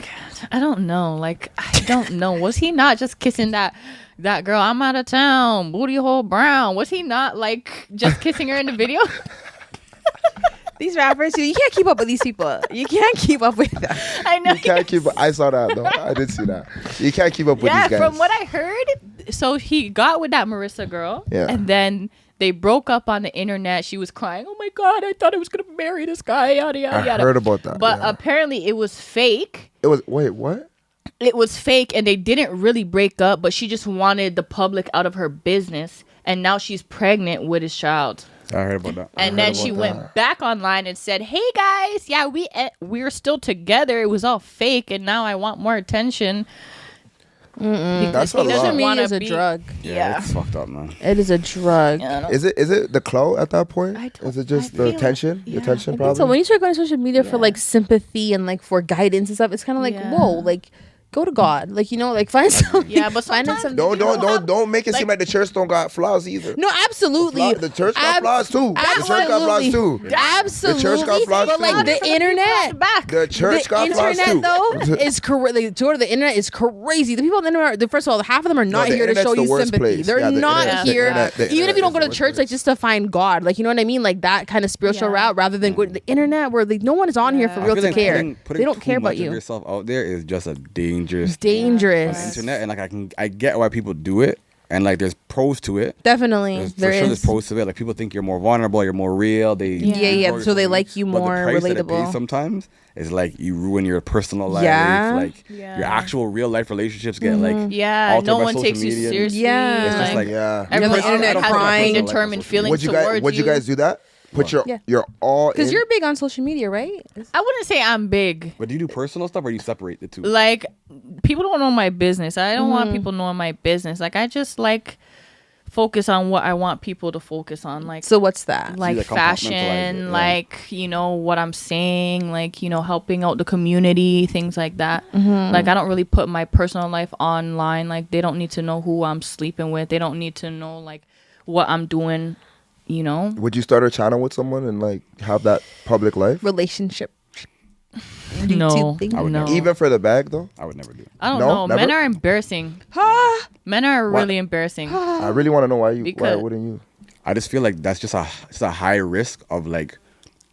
I don't know. Like I don't know. Was he not just kissing that girl? I'm out of town. Booty hole brown. Was he not like just kissing her in the video? these rappers. You can't keep up with these people. You can't keep up with them. I know. You can't keep. I saw that though. I did see that. You can't keep up with Yeah, these guys. from what I heard, so he got with that Marissa girl, Yeah. and then they broke up on the internet. She was crying, "Oh my god, I thought I was gonna marry this guy." Yada yada I yada. heard about that. But yeah. apparently, it was fake. It was wait what? It was fake, and they didn't really break up. But she just wanted the public out of her business, and now she's pregnant with his child. I heard about that. And heard then about she that. went back online and said, "Hey guys, yeah, we're still together. It was all fake, and now I want more attention." That's a he doesn't lot. Social media wanna is a be- drug. Yeah. It's fucked up, man. It is a drug. Yeah, I don't- Is it the clout at that point? I don't- Is it just I the feel- attention? yeah, The attention I think problem? so. When you start going to social media for Yeah. like sympathy and like for guidance and stuff, it's kind of like Yeah. whoa, like go to God, like like find something. Yeah, but find sometimes- something. Don't make it seem Like- like the church don't got flaws either. No, absolutely. The church got flaws too. The church got flaws too. Absolutely. The church got flaws but too. like the internet. back. The church The got flaws internet too. though is correct. The internet is crazy. The people on the internet, first of all, half of them are not the here to internet's show the you worst sympathy. place. They're Yeah, the not internet- the here. internet- the Even if internet you don't is go the to worst church, like place. just to find God, like you know what I mean, like that kind of spiritual Yeah. route, rather than going to the internet where like no one is on here for Yeah. real I feel to like care. putting They don't too care about much of you. yourself out there is just a dangerous Dangerous. on the internet, and like I get why people do it, and like there's pros to it. Definitely, There's, there for sure, is. there's pros to it. Like people think you're more vulnerable, you're more real. They Yeah, so they like you But more, the price that it relatable. pays sometimes is like you ruin your personal life. Yeah. Like Yeah. your actual real life relationships get like Yeah, altered no by one social takes you media. seriously. Yeah. It's just like Yeah. everyone You have the internet has a crying. predetermined feeling towards Would you guys do that? Put Yeah. your all Because in? you're big on social media, right? I wouldn't say I'm big. But do you do personal stuff or do you separate the two? Like people don't know my business. I don't want people knowing my business. Like I just like focus on what I want people to focus on. Like So what's that? like like fashion, compartmentalize it, yeah. like what I'm saying, like helping out the community, things like that. Like I don't really put my personal life online. Like they don't need to know who I'm sleeping with. They don't need to know like what I'm doing. Would you start a channel with someone and like have that public life? Relationship. No, thing? I would no. never. Even for the bag though? I would never do it. I don't No, know. Men never? are embarrassing. Men are Why? really embarrassing. I really want to know why Because- wouldn't you? I just feel like that's just a high risk of like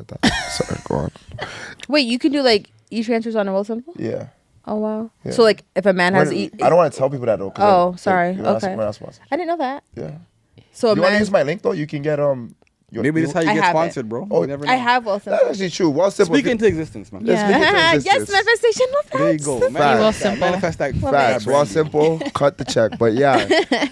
heard that. Sorry, go on. Wait, you can do like e-transfers on a Wealthsimple? Yeah. Oh wow. Yeah. So like, if a man has I don't want to tell people that though. 'cause Oh, then, sorry. you're not- Okay. we're not sponsored. I didn't know that. Yeah. So a You want to man. use my link though? You can get Maybe that's how you I get have it. sponsored, bro. Oh, You never know. I have Will That's Simple. actually true. Well, simple. Speak into existence, man. Yeah. Speak into yes, existence. manifestation. Love that. There you go. Facts. Man, Will Simple. Manifest that. Facts. that Well, brand. simple. Cut the check. But yeah.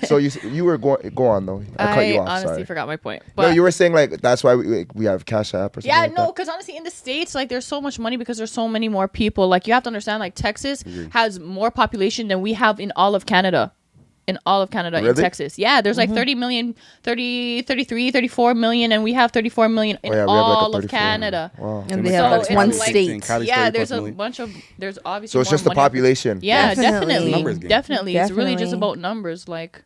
So you were going. Go on though. I cut you off. honestly Sorry. forgot my point. No, But you were saying like that's why we have Cash App or something. yeah, like no, that. because honestly, in the States, like, there's so much money because there's so many more people. Like, you have to understand, like, Texas has more population than we have in all of Canada. In all of Canada, in Really? Texas. Yeah, there's like 30 million, 30, 33, 34 million, and we have 34 million in Oh, yeah, we have, like, a all of 34. Canada. Wow. And they So have like it's one like- state. Cali's Yeah, 30 there's plus a million. bunch of, there's obviously So it's more just the money. population. Yeah, Definitely. definitely. Numbers game. Definitely. It's really just Definitely. about numbers. Like,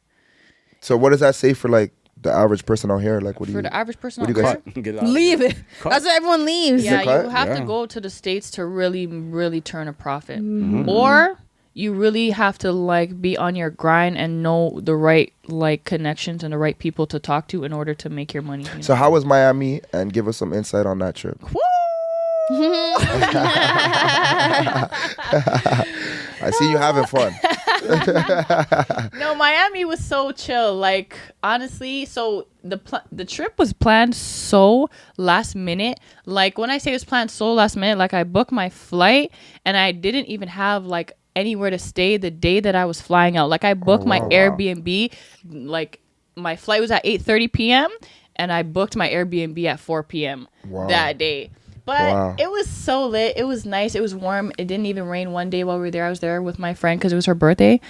So what does that say for like the average person out here? Like what do for you? the average person what out do you guys- there, Cut. Get it out of Leave here. it. That's why everyone leaves. yeah, cut? you have to Yeah. go to the States to really, really turn a profit. Mm-hmm. Or you really have to like be on your grind and know the right like connections and the right people to talk to in order to make your money. You So know? how was Miami? And give us some insight on that trip. I see you having fun. No, Miami was so chill. Like, honestly, so the trip was planned so last minute. Like, when I say it was planned so last minute, like, I booked my flight and I didn't even have like anywhere to stay the day that I was flying out. Like, I booked my wow. Airbnb. Like, my flight was at 8:30 p.m. and I booked my Airbnb at 4 p.m. Wow. that day. But Wow. it was so lit. It was nice. It was warm. It didn't even rain one day while we were there. I was there with my friend because it was her birthday.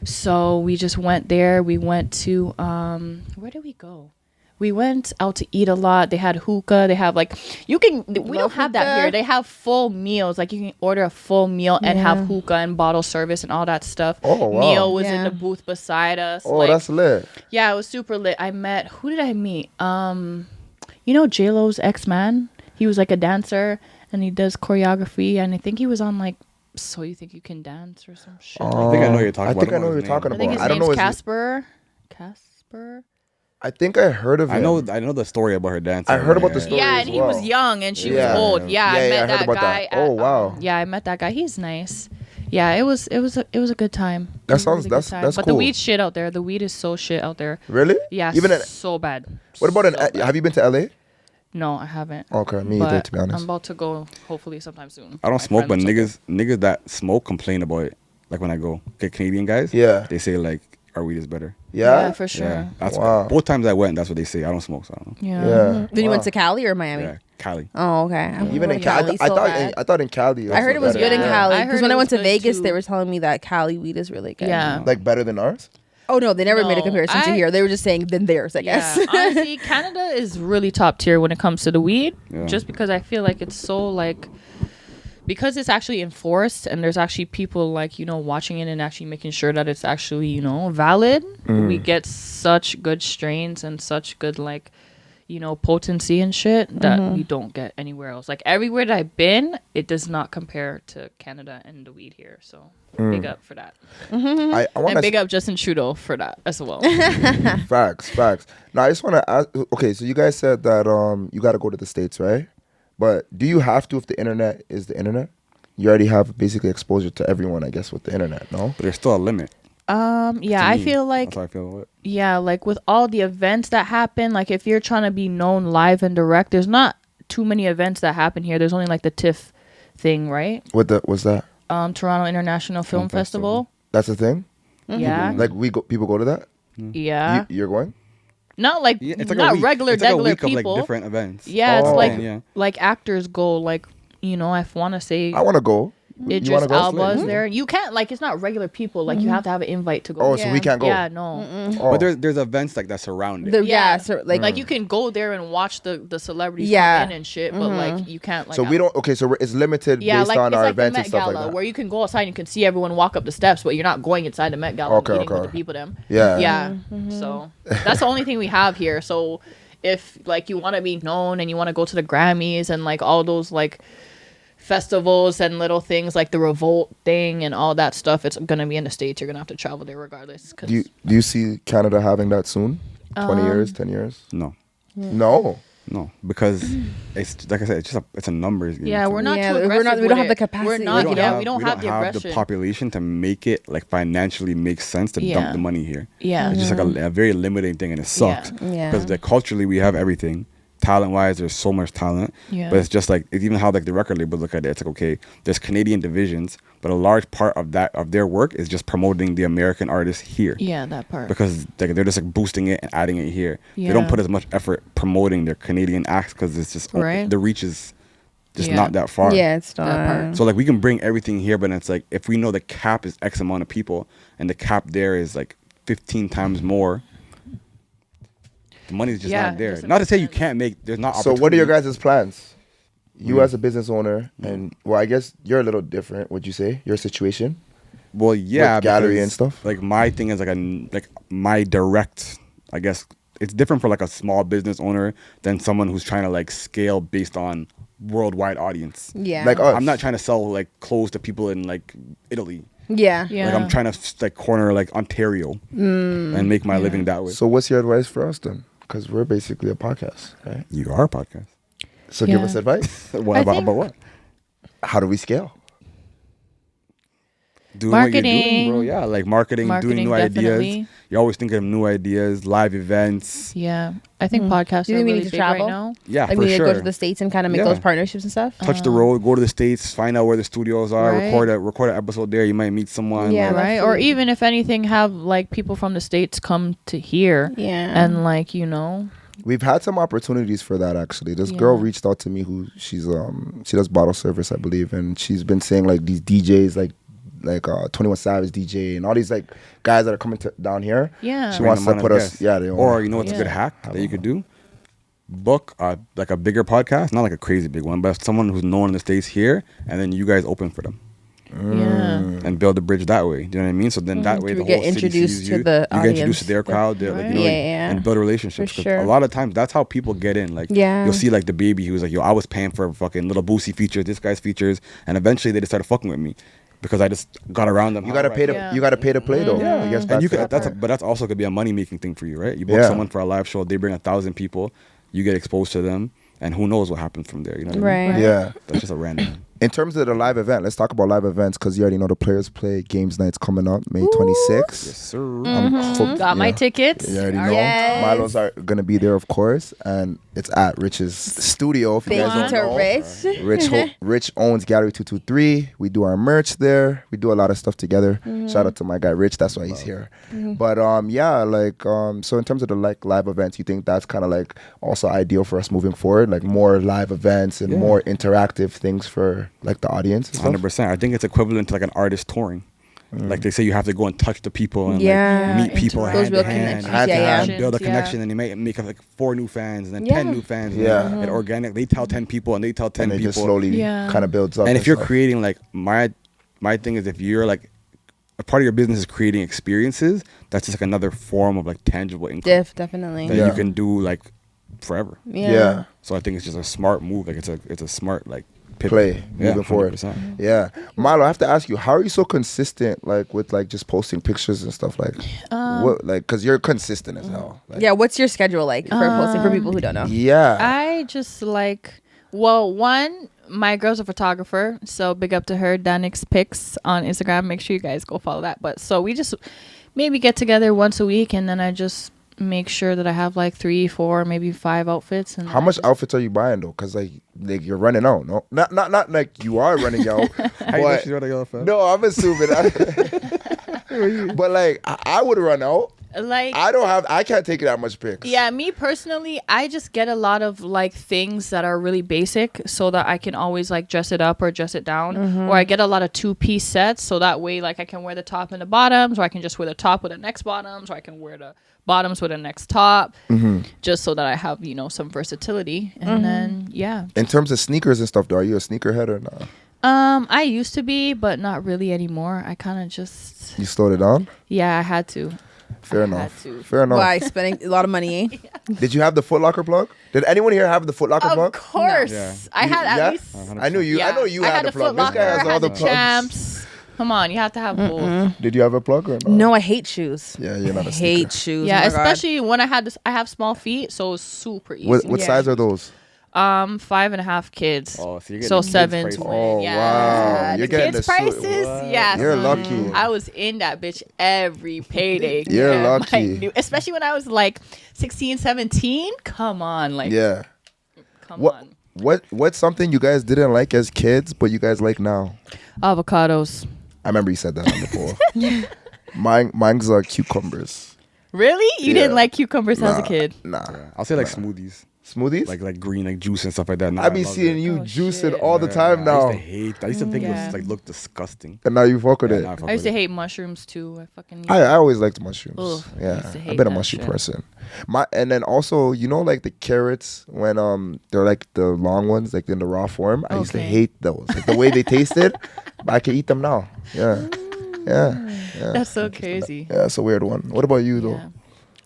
So we just went there. We went to where did we go? We went out to eat a lot. They had hookah. They have like we don't Love have that hookah. here. They have full meals. Like you can order a full meal and have hookah and bottle service and all that stuff. Oh, wow. Neil was in Yeah. the booth beside us. Oh, like, that's lit. yeah, it was super lit. I met who did I meet? You know J-Lo's ex-man? He was like a dancer and he does choreography and I think he was on like So You Think You Can Dance or some shit. I think I know what you're talking I about. think I don't know what his you're talking I about. think his I don't know name's his- Casper. Casper? I think I heard of him. I know the story about her dancing. I heard about the story. Yeah, as and he was well. young and she Yeah. was old. Yeah, Yeah, I yeah, I met heard that about guy. that. Oh, wow. Yeah, I met that guy. He's nice. Yeah, it was a good time. It That was a sounds- good that's- time. that's But cool. the weed shit out there, the weed is so shit out there. Really? Yeah, Even in, so bad. what about So in? bad. Have you been to LA? No, I haven't. Okay, me But either. To be honest. I'm about to go hopefully sometime soon. I don't My smoke, but friends will. niggas that smoke complain about it. Like when I go, get Canadian guys. Yeah. They say like our weed is better. Yeah. for sure. Yeah, that's Wow. both times I went. That's what they say. I don't smoke, so I don't know. Yeah. Yeah. Then you went Wow. to Cali or Miami? Yeah, Cali. Oh, okay. Even in Cali, Cali, I thought in Cali. I heard it was better. good in Yeah. Cali I because heard when it I went was to good Vegas, too. they were telling me that Cali weed is really good. Yeah. Like better than ours. Oh no, they never made a No, comparison to I- here. They were just saying than theirs, I Yeah. guess. Honestly, Canada is really top tier when it comes to the weed. Yeah. Just because I feel like it's so like because it's actually enforced and there's actually people like, you know, watching it and actually making sure that it's actually, you know, valid. We get such good strains and such good like, you know, potency and shit that we don't get anywhere else. Like everywhere that I've been, it does not compare to Canada and the weed here. So big up for that. I want And big to up Justin Trudeau for that as well. facts. Now I just want to ask. Okay, so you guys said that you got to go to the States, right? But do you have to if the internet is the internet? You already have basically exposure to everyone, I guess, with the internet. No. But there's still a limit. Yeah, to I me. feel like That's how I feel about it. yeah, like with all the events that happen, like if you're trying to be known live and direct, there's not too many events that happen here. There's only like the TIFF thing, right? What's that? Toronto International Film Festival. That's the thing. Yeah. Like people go to that. Yeah. You're going. Not like Yeah, it's like not a week. regular It's like a regular week of people. like different events. Yeah, it's Oh. like Yeah. like actors go like, you know, I want to say I want to go. You Idris want to go? Elba's there. You can't like it's not regular people. Like you have to have an invite to go. Oh, so we can't go. Yeah, no. Oh. But there's events like that surround it. Yeah, so, Like you can go there and watch the celebrities Yeah. come in and shit, but like you can't like So we don't. Okay, so it's limited yeah, based like on it's our like the events Met and stuff Gala like that. where you can go outside and you can see everyone walk up the steps, but you're not going inside the Met Gala Okay, and eating with okay. the people them. Yeah. Yeah. So that's the only thing we have here. So if like you want to be known and you want to go to the Grammys and like all those like festivals and little things like the Revolt thing and all that stuff, it's gonna be in the States. You're gonna have to travel there regardless. 'Cause Do you see Canada having that soon? 20 years, 10 years? No. No. No, because it's like I said, it's a numbers game. Yeah, to we're me. not Yeah, too we're aggressive. not- we with don't have it. the capacity, We're not. you Yeah, know? we don't have the aggression. the population to make it like financially make sense to Yeah. dump the money here. Yeah. It's just like a very limiting thing, and it sucks. Yeah. Because culturally we have everything. Talent wise, there's so much talent. Yeah. But it's just like it's even how like the record label look at it. It's like okay, there's Canadian divisions, but a large part of their work is just promoting the American artists here. Yeah, that part. Because like, they're just like boosting it and adding it here. They don't Yeah. put as much effort promoting their Canadian acts because it's just Right. the reach is just Yeah. not that far. Yeah, it's That part. not. So like we can bring everything here, but it's like if we know the cap is X amount of people and the cap there is like 15 times more, the money's just Yeah, not it there. doesn't Not to make say you sense. can't make. There's not. So what are your opportunity. guys' plans? You Mm. as a business owner, and well, I guess you're a little different. Would you say your situation? Well, yeah, With gallery because, and stuff? Like my thing is like my direct. I guess it's different for like a small business owner than someone who's trying to like scale based on worldwide audience. Yeah. Like us. I'm not trying to sell like clothes to people in like Italy. Yeah. Yeah. Like I'm trying to like corner like Ontario and make my living that way. So what's your advice for us then? Because we're basically a podcast, right? You are a podcast. So give Yeah. us advice. What I about think- about what? How do we scale? Doing what you're doing, Marketing. bro. Yeah, like marketing, doing Marketing, new definitely. ideas. You're always thinking of new ideas, live events. Yeah, I think podcasts Do you are think we really need to big travel? right now. Yeah, Like for we need sure. to go to the States and kind of make Yeah. those partnerships and stuff. Touch the road, go to the States, find out where the studios are, Right. record an episode there. You might meet someone. Yeah, like, Right, or Absolutely. even if anything, have like people from the States come to here Yeah. and like We've had some opportunities for that actually. This girl Yeah. reached out to me who she does bottle service, I believe, and she's been saying like these DJs like 21 Savage DJ and all these like guys that are coming down here. Yeah. She bring wants them to on put as us. guests. Yeah, they Or you know what's a good Yeah. hack that you could do? Book like a bigger podcast, not like a crazy big one, but someone who's known in the States here, and then you guys open for them yeah, and build a bridge that way. Do you know what I mean? So then that way You the get whole city introduced sees to you. the You get introduced to audience. their crowd, they're, like, you know, Right. like, Yeah. and build relationships. For 'Cause sure. A lot of times that's how people get in. Like Yeah. you'll see like the baby who's like, yo, I was paying for fucking little Boosie features, this guy's features, and eventually they just started fucking with me because I just got around them. You gotta pay to Yeah. you gotta pay to play though. Yeah, I guess and you back could, to that. but that's also could be a money making thing for you, right? You book Yeah. someone for a live show, they bring 1,000 people, you get exposed to them, and who knows what happens from there? You know what I mean? Right. Yeah. That's just a random. In terms of the live event, let's talk about live events because you already know the Players Play Games Nights coming up May 26th. Yes, sir. got my tickets. You already know. Alright. Yes. Milo's are gonna be there, of course, and it's at Rich's studio. If you Thank guys you don't to know. Rich. Rich owns Gallery 223. We do our merch there. We do a lot of stuff together. Shout out to my guy Rich. That's why he's here. But yeah, like so in terms of the like live events, you think that's kind of like also ideal for us moving forward, like more live events and Yeah. more interactive things for like the audience. and stuff? 100%. I think it's equivalent to like an artist touring. Like they say, you have to go and touch the people and Yeah. like meet people Interact. Those hand real to hand, connections. Hand to hand. and build a Yeah. connection, and they might make like 4 new fans and then Yeah. 10 new fans. And Yeah. then it organic. They tell 10 people and they tell 10 And it people. just slowly Yeah. kind of builds up. And if you're stuff. creating like my thing is if you're like a part of your business is creating experiences, that's just like another form of like tangible income Definitely. that Yeah. you can do like forever. Yeah. So I think it's just a smart move. Like it's a smart like pivot. Play Yeah, moving forward. 100%. Yeah, Milo, I have to ask you, how are you so consistent, like with like just posting pictures and stuff, like what, like, cause you're consistent as hell. Like, Yeah. What's your schedule like for posting for people who don't know? yeah. I just like, well, one, my girl's a photographer, so big up to her, Danix Pics on Instagram. Make sure you guys go follow that. But so we just maybe get together once a week, and then I just make sure that I have like 3, 4, maybe 5 outfits. And How then I much just- outfits are you buying though? Cause like you're running out. No, not like you are running out. How you know but she's running out, fam? no, I'm assuming. But like I would run out. Like I can't take that much pics. yeah, me personally, I just get a lot of like things that are really basic so that I can always like dress it up or dress it down. Or I get a lot of 2-piece sets so that way like I can wear the top and the bottoms, or I can just wear the top with the next bottoms, or I can wear the bottoms with the next top, just so that I have, you know, some versatility. And then yeah. In terms of sneakers and stuff, though, are you a sneakerhead or not? I used to be, but not really anymore. I kind of just You slowed it down. yeah, I had to. Fair I enough. had to. Fair enough. Why spending a lot of money? Did you have the Foot Locker plug? Did anyone here have the Foot Locker Of plug? course. Yeah. I had yeah? at least I knew you. I know you I had had the the plug. Foot This guy Locker, has all had the the plugs. Champs. Come on, you have to have both. Did you have a plug or no? No, I hate shoes. Yeah, you're not a I sneaker. hate shoes. Yeah, oh my God. especially when I had this. I have small feet, so it's super easy. What Yeah. size are those? 5.5 kids. Oh, so you're getting So the kids 7 prices. twin. Oh, yeah. wow. You're The getting kids the suit. prices. What? Yeah. You're lucky. I was in that bitch every payday. You're Yeah, lucky. especially when I was like 16, 17. Come on, like Yeah. come What on. what's something you guys didn't like as kids but you guys like now? Avocados. I remember you said that on before. Mine's cucumbers. Really? You Yeah. didn't like cucumbers as a kid? Nah. I'll say like smoothies, Smoothies? like green, like juice and stuff like that. Nah, I be love seeing it. you Oh, juicing shit. all the time now. I used to think it Yeah. was like look disgusting. And now you fuck with Yeah, it. nah, fuck I used with to it. hate mushrooms too. I fucking. I always liked mushrooms. Ugh, I Yeah, used to I've hate been a that mushroom shit. person. And then also, you know, like the carrots when they're like the long ones, like in the raw form. I used to Okay. hate those. Like the way they tasted, but I can eat them now. Yeah, yeah. That's so crazy. Yeah, it's a weird one. What about you though? Yeah.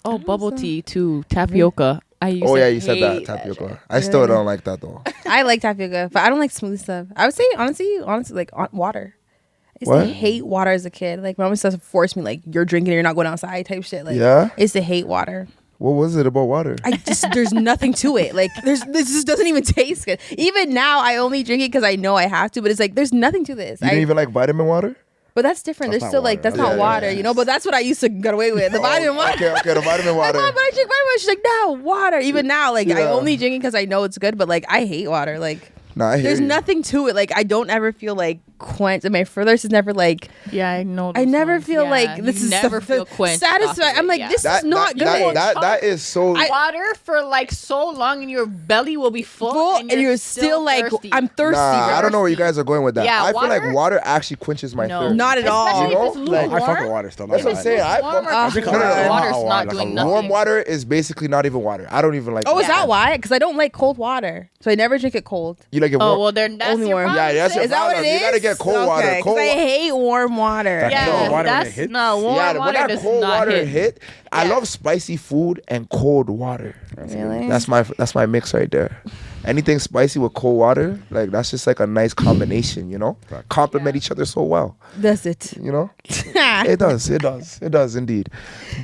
Oh, bubble tea too. Tapioca. I used Oh to yeah, you said that hate tapioca. I still don't like that though. I like tapioca, but I don't like smooth stuff. I would say honestly, like water. I used What? to hate water as a kid. Like my mom used to force me, like you're drinking, you're not going outside, type shit. Like Yeah? I used to hate water. What was it about water? I just there's nothing to it. Like this just doesn't even taste good. Even now, I only drink it because I know I have to. But it's like there's nothing to this. You didn't even like vitamin water? But that's different. That's There's not still like water. that's That's not not water, water. you know. But that's what I used to get away with. The vitamin water. Okay, the vitamin My water. mom, but I drink vitamin. She's like, no water. Even now, like I Yeah. only drink it because I know it's good. But like I hate water. Like Nah, I hear there's you. nothing to it. Like I don't ever feel like quenched. And my thirst is never like Yeah, I know. I those never ones. feel Yeah, like you this is never feel quenched. satisfied. off of I'm it, like yeah. this is not good. That is so. Water for like so long and your belly will be full, and you're still like thirsty. I'm thirsty. Nah, bro. I don't know where you guys are going with that. Yeah, I feel like water- water actually quenches my No. thirst. Not at all. Especially You know, if it's like, I fuck with lukewarm. water still. That's what I'm saying. I drink a no, lot no, of water's hot not water, doing like a nothing. Warm water is basically not even water. I don't even like. Oh, is that. that why? Because I don't like cold water, so I never drink it cold. You like it warm? Oh well, then that's Only your warm. problem. Yeah, that's your Is that what it problem. is? You gotta get cold water. Okay, 'cause Cold I wa- hate warm water. That Yeah, cold water when it that's hits? no warm yeah, when water that does cold not water hit. I Yeah. love spicy food and cold water. Really? That's my mix right there. Anything spicy with cold water, like that's just like a nice combination, you know? Complement each other so well, Does it? you know? It does indeed.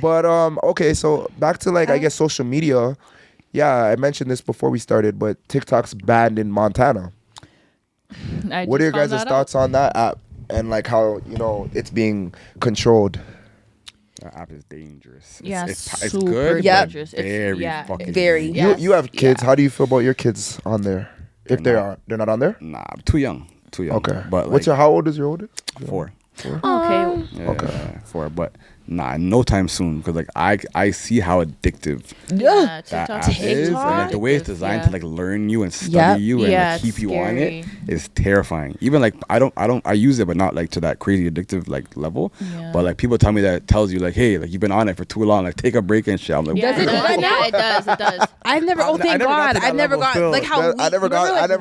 But okay, so back to like I guess social media. Yeah, I mentioned this before we started, but TikTok's banned in Montana. I What are your just found guys' that thoughts on that app and like how, it's being controlled? That app is dangerous. Yeah, it's super good. Yep. But dangerous. It's- very yeah, fucking very. Yeah. You have kids. Yeah. How do you feel about your kids on there? If They're they're not on there? Nah, too young. Okay. But What's like, how old is your oldest? 4? Okay. Yeah, Okay. 4. But nah, no time soon because like I see how addictive Yeah. that TikTok app is, and like the way it's designed to like learn you and study Yep. you and Yeah, like, keep it's you on it scary. is terrifying. Even like I use it, but not like to that crazy addictive like level. Yeah. But like people tell me that it tells you like, hey, like you've been on it for too long, like take a break and shit. I'm like, Yeah, Does it do that now? Yeah, it does. It does. I've never. Oh, I thank never got God. to that I've never level got still. like how I never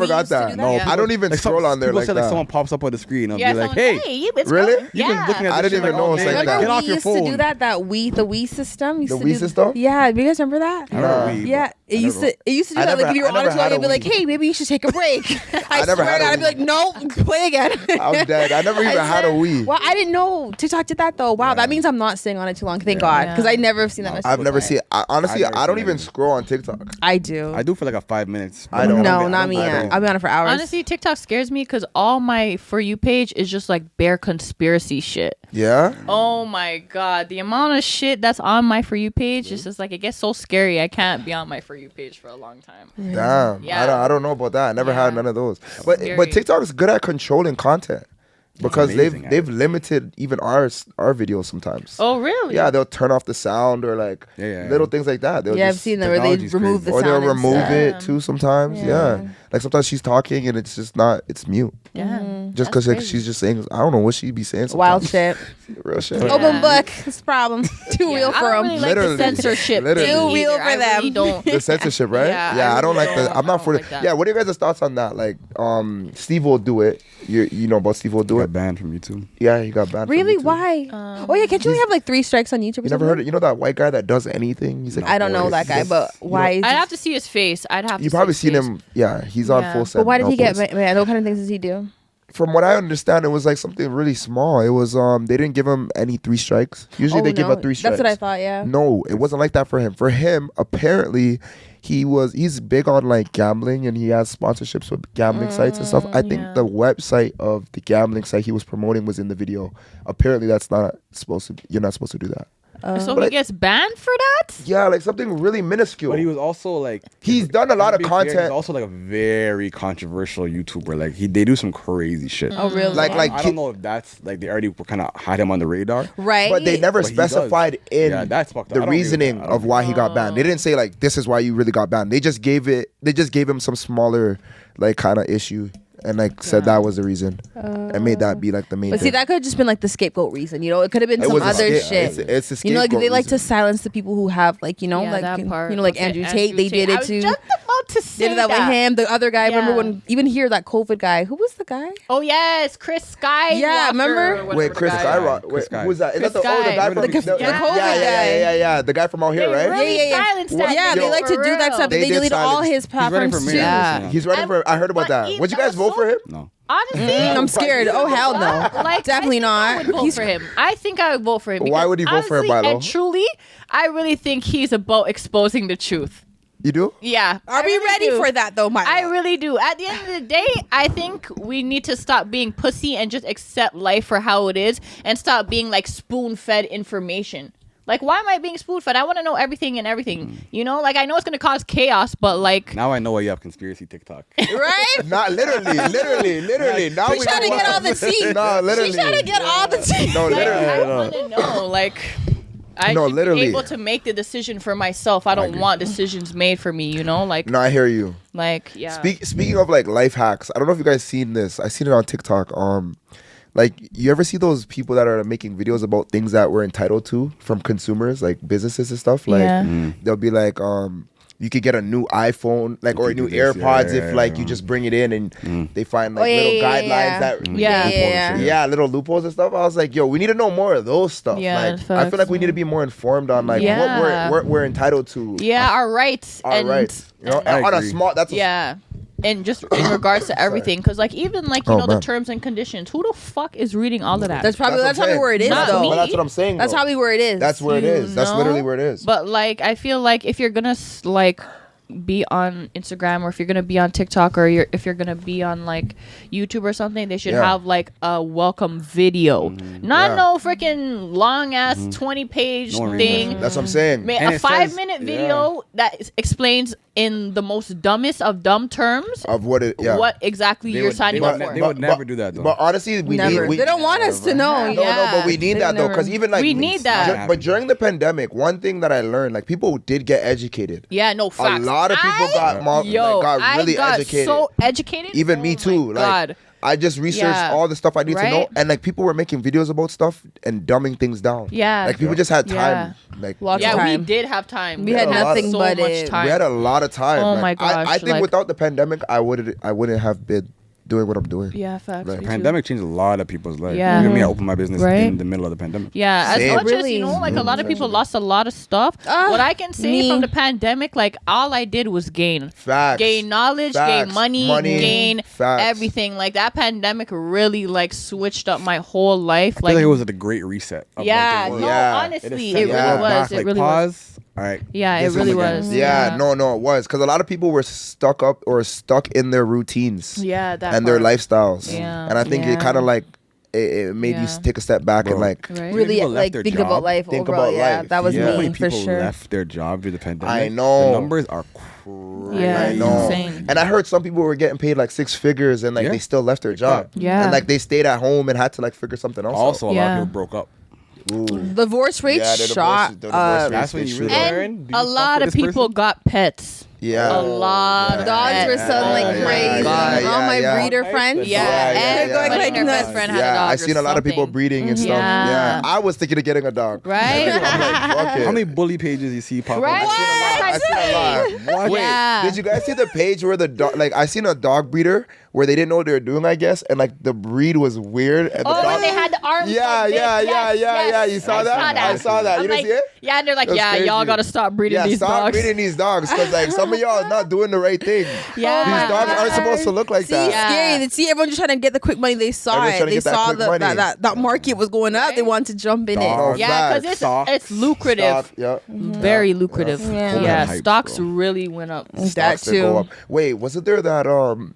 got that. No, Yeah. I don't even like scroll on there people like say, that. someone pops up on the screen and Yeah, be like, someone, hey, it's Really? going. you've been looking at I this didn't shit, even know all it's day. like that. Get off we your used phone. to do that. The Wii system. Used The to Wii do- system? Yeah, do you guys remember that? I remember Wii, Yeah, but it I used never- to. It used to do I that. never- Like if you were I on never it too long, had a you'd be like, Wii. "Hey, maybe you should take a break." I never swear had to a God, I'd be Wii. like, "No, play again." I'm dead. I never even had a Wii. Well, I didn't know TikTok did that though. Wow, that means I'm not staying on it too long. Thank God, because I never have seen that much. I've people never play seen. Honestly, I've never I don't seen even it. scroll on TikTok. I do. I do for like a 5 minutes. I don't. No, I not don't- me. I don't. I'll be on it for hours. Honestly, TikTok scares me because all my For You page is just like bare conspiracy shit. Yeah. Oh my God. The amount of shit that's on my For You page is just like, it gets so scary. I can't be on my For You page for a long time. Damn. Yeah. I don't know about that. I never had Yeah. none of those. But Scary. TikTok is good at controlling content because amazing at they've it. limited even our videos sometimes. Oh, really? Yeah, they'll turn off the sound or like Yeah. little things like that. They'll Yeah, I've just- seen that where they technology's remove crazy. the or sound. they'll and remove stuff. it too sometimes. Yeah. Like sometimes she's talking and it's just not. It's mute. Yeah. Just because like she's just saying. I don't know what she'd be saying. Wild Sometimes. shit. Real shit. Yeah. Open book. It's a problem. Too real I for don't them. really like Literally. the censorship. Literally. thing Too real either. for I really them. don't. The censorship, right? Yeah, I don't like really that. I'm not don't for like it. that. Yeah, what are your guys' thoughts on that? Like, Steve will do it. You know about Steve will do got it? banned from YouTube. Yeah, he got banned. from Really? YouTube. Why? Oh yeah, can't you only have like 3 strikes on YouTube? Or You never something? heard it? You know that white guy that does anything? He's like, I don't know that guy, but why? is I'd he- have to see his face. I'd have to You see probably his seen face. him. Yeah, he's on Yeah. full set. But why did no he get voice. banned? What kind of things does he do? from what I understand, it was like something really small. It was they didn't give him any 3 strikes. Usually they give no. a 3 strikes. That's what I thought. Yeah. No, it wasn't like that for him. For him, apparently, he's big on like gambling and he has sponsorships with gambling sites and stuff. I think yeah. the website of the gambling site he was promoting was in the video. Apparently, that's not supposed to. You're not supposed to do that. So But he gets banned for that? Yeah, like something really minuscule. But he was also like He's done a lot of being fair, content. He's also like a very controversial YouTuber. Like they do some crazy shit. Oh really? Like I don't know if that's like they already kind of had him on the radar. right. But they never But he does. specified in Yeah, that's fucked up. the I don't agree with reasoning that. I don't of why he got banned. They didn't say like this is why you really got banned. They just gave him some smaller like kind of issue and like said that was the reason and made that be like the main But thing. see, that could have just been like the scapegoat reason. You know, it could have been It some was a other scape- shit. it's a You know, like scapegoat they like to reason. silence the people who have like Yeah, like that part. you know like Okay, Andrew Tate. They did I it was too. just about to say Did that with him. The other guy. Remember Yeah. when even here that COVID guy? Who was the guy? Oh yes, Chris Sky. Yeah, remember? or whatever Wait, the Chris guy- Skyrock. Chris Wait, Sky. who's that? Is Chris that the Sky. guy from The COVID yeah, the guy from out They here, right? really silenced that Yeah, they nigga, like to for do that real. stuff. They They did deleted all silence- his He's running platforms for too. mayor. Yeah. He's running for. I heard about But that. Would you guys vote for him? No. Honestly, I'm scared. Oh hell no. Like, Definitely I not. think I would vote He's for him. I think I would vote for him. Why because would you vote for him, honestly Milo? And truly, I really think he's about exposing the truth. You do? Yeah. Are I we really ready do. for that though, Milo? I really do. At the end of the day, I think we need to stop being pussy and just accept life for how it is and stop being like spoon-fed information. Like, why am I being spoon-fed? I want to know everything and everything. You know? Like, I know it's going to cause chaos, but like... Now I know why you have conspiracy TikTok. right? Not literally. Now She's trying to get all the tea. No, literally. She's trying to get all the tea. No, Like, literally. I want to know, like... I No, should literally. be able to make the decision for myself. I don't want decisions made for me, you know? Like, No, I hear you. yeah. Speaking of like life hacks, I don't know if you guys seen this. I seen it on TikTok. Like you ever see those people that are making videos about things that we're entitled to from consumers, like businesses and stuff? Like Yeah. they'll be like, you could get a new iPhone, like or could new do this, AirPods yeah, if like yeah. you just bring it in and they find like Oh, yeah, little yeah, guidelines yeah. that Yeah. Yeah. yeah, little loopholes and stuff. I was like, yo, we need to know more of those stuff. Yeah, like, I facts. feel like we need to be more informed on like Yeah. what we're entitled to. Yeah, our rights. Our and rights. You know, I and on a agree. small. That's a Yeah. And just in regards to everything, because like even like you Oh, know the man. terms and conditions, who the fuck is reading all of that? That's probably what I'm where it is saying. That's- though. but that's what I'm saying. That's though. probably where it is. That's where it is. That's know? literally where it is. But like I feel like if you're gonna like be on Instagram or if you're gonna be on TikTok or if you're gonna be on like YouTube or something, they should Yeah. have like a welcome video, not Yeah. no freaking long ass 20-page No one reads that thing. shit. That's what I'm saying. Ma- And a it says- 5-minute video that explains in the most dumbest of dumb terms Of what it, yeah. what exactly you're signing up for. They would never do that though. But honestly, we Never. need. They don't want us to know. No, yeah. but we need They that though, never- because even like We need that. But during the pandemic, one thing that I learned, like people did get educated. Yeah, no facts. A lot of people got really educated. so educated. Even me Oh too. my Like God. I just researched Yeah. all the stuff I need to know, Right? and like people were making videos about stuff and dumbing things down. Yeah. like people just had time. Like Lots Yeah, of we time. did have time. We had a lot of- nothing so but much it. time. we had a lot of time. Oh Like, my I gosh, think like- without the pandemic, I wouldn't have been doing what I'm doing. Yeah, facts. Like, me The too. pandemic changed a lot of people's lives. Yeah. Even me, I opened my business Right? in the middle of the pandemic. Yeah, as Same. much as Really? you know, like a lot of people lost a lot of stuff. What I can say me. from the pandemic, like all I did was gain. Facts. Gain knowledge, Facts. gain money, gain Facts. everything. Like that pandemic really like switched up my whole life. I feel like it was like a great reset. Of, yeah, like, the no, world. Yeah. honestly, set it the yeah. really world was. back, It like, really was. pause. All right. Yeah, this it really come again. was. Yeah, no, it was because a lot of people were stuck in their routines. Yeah, that and their part. lifestyles. Yeah. And I think Yeah. it kind of like it made you Yeah. take a step back and Bro. like Right? Really People left like their think job. about life Think overall. about Yeah, life. that was Yeah. You know how me many for people sure. left their job during the pandemic? I know. The numbers are crazy. Yeah, I know. insane. And I heard some people were getting paid like 6 figures and like Yeah. they still left their job. Yeah. And like they stayed at home and had to like figure something else Also, a lot Yeah. of people broke up. out. Ooh. Divorce rate Yeah, the shot. divorce rate That's when they you shoot really up. learn. And Do you a fuck lot with of this people person? got pets. Yeah. A lot of Dogs were pets. selling like Oh my crazy. God. All my yeah. breeder friends. Yeah, They're going everybody like and their best nuts. friend had a Yeah, dog. I or seen a lot of people something. breeding and stuff. Yeah. Yeah, I was thinking of getting a dog. Right? I'm like, fuck it. How many bully pages you see pop Right? up? I seen a lot. What? Wait, Yeah. did you guys see the page where the dog? Like, I seen a dog breeder where they didn't know what they were doing, I guess, and like the breed was weird. And the Oh, dog, when they had the arms. Yeah, like this. yeah, yeah, Yes, yeah, yes. yeah. You saw that? I saw that. I'm You didn't like, see it? yeah, and they're like, That's yeah, y'all crazy. gotta stop breeding Yeah, these stop dogs. breeding these dogs because like some of y'all are not doing the right thing. Yeah. These dogs aren't supposed to look like See, that. Yeah. scary. They see everyone just trying to get the quick money. They saw Everyone's trying it. to They get that saw quick the, money. that market was going up. They wanted to jump in it. Dog. Yeah, because Facts. Stocks. it's lucrative. Stock, yeah. Very lucrative. Yeah. Yeah, Hype, stocks bro. really went up. That Stocks that go too. up. Wait, wasn't there that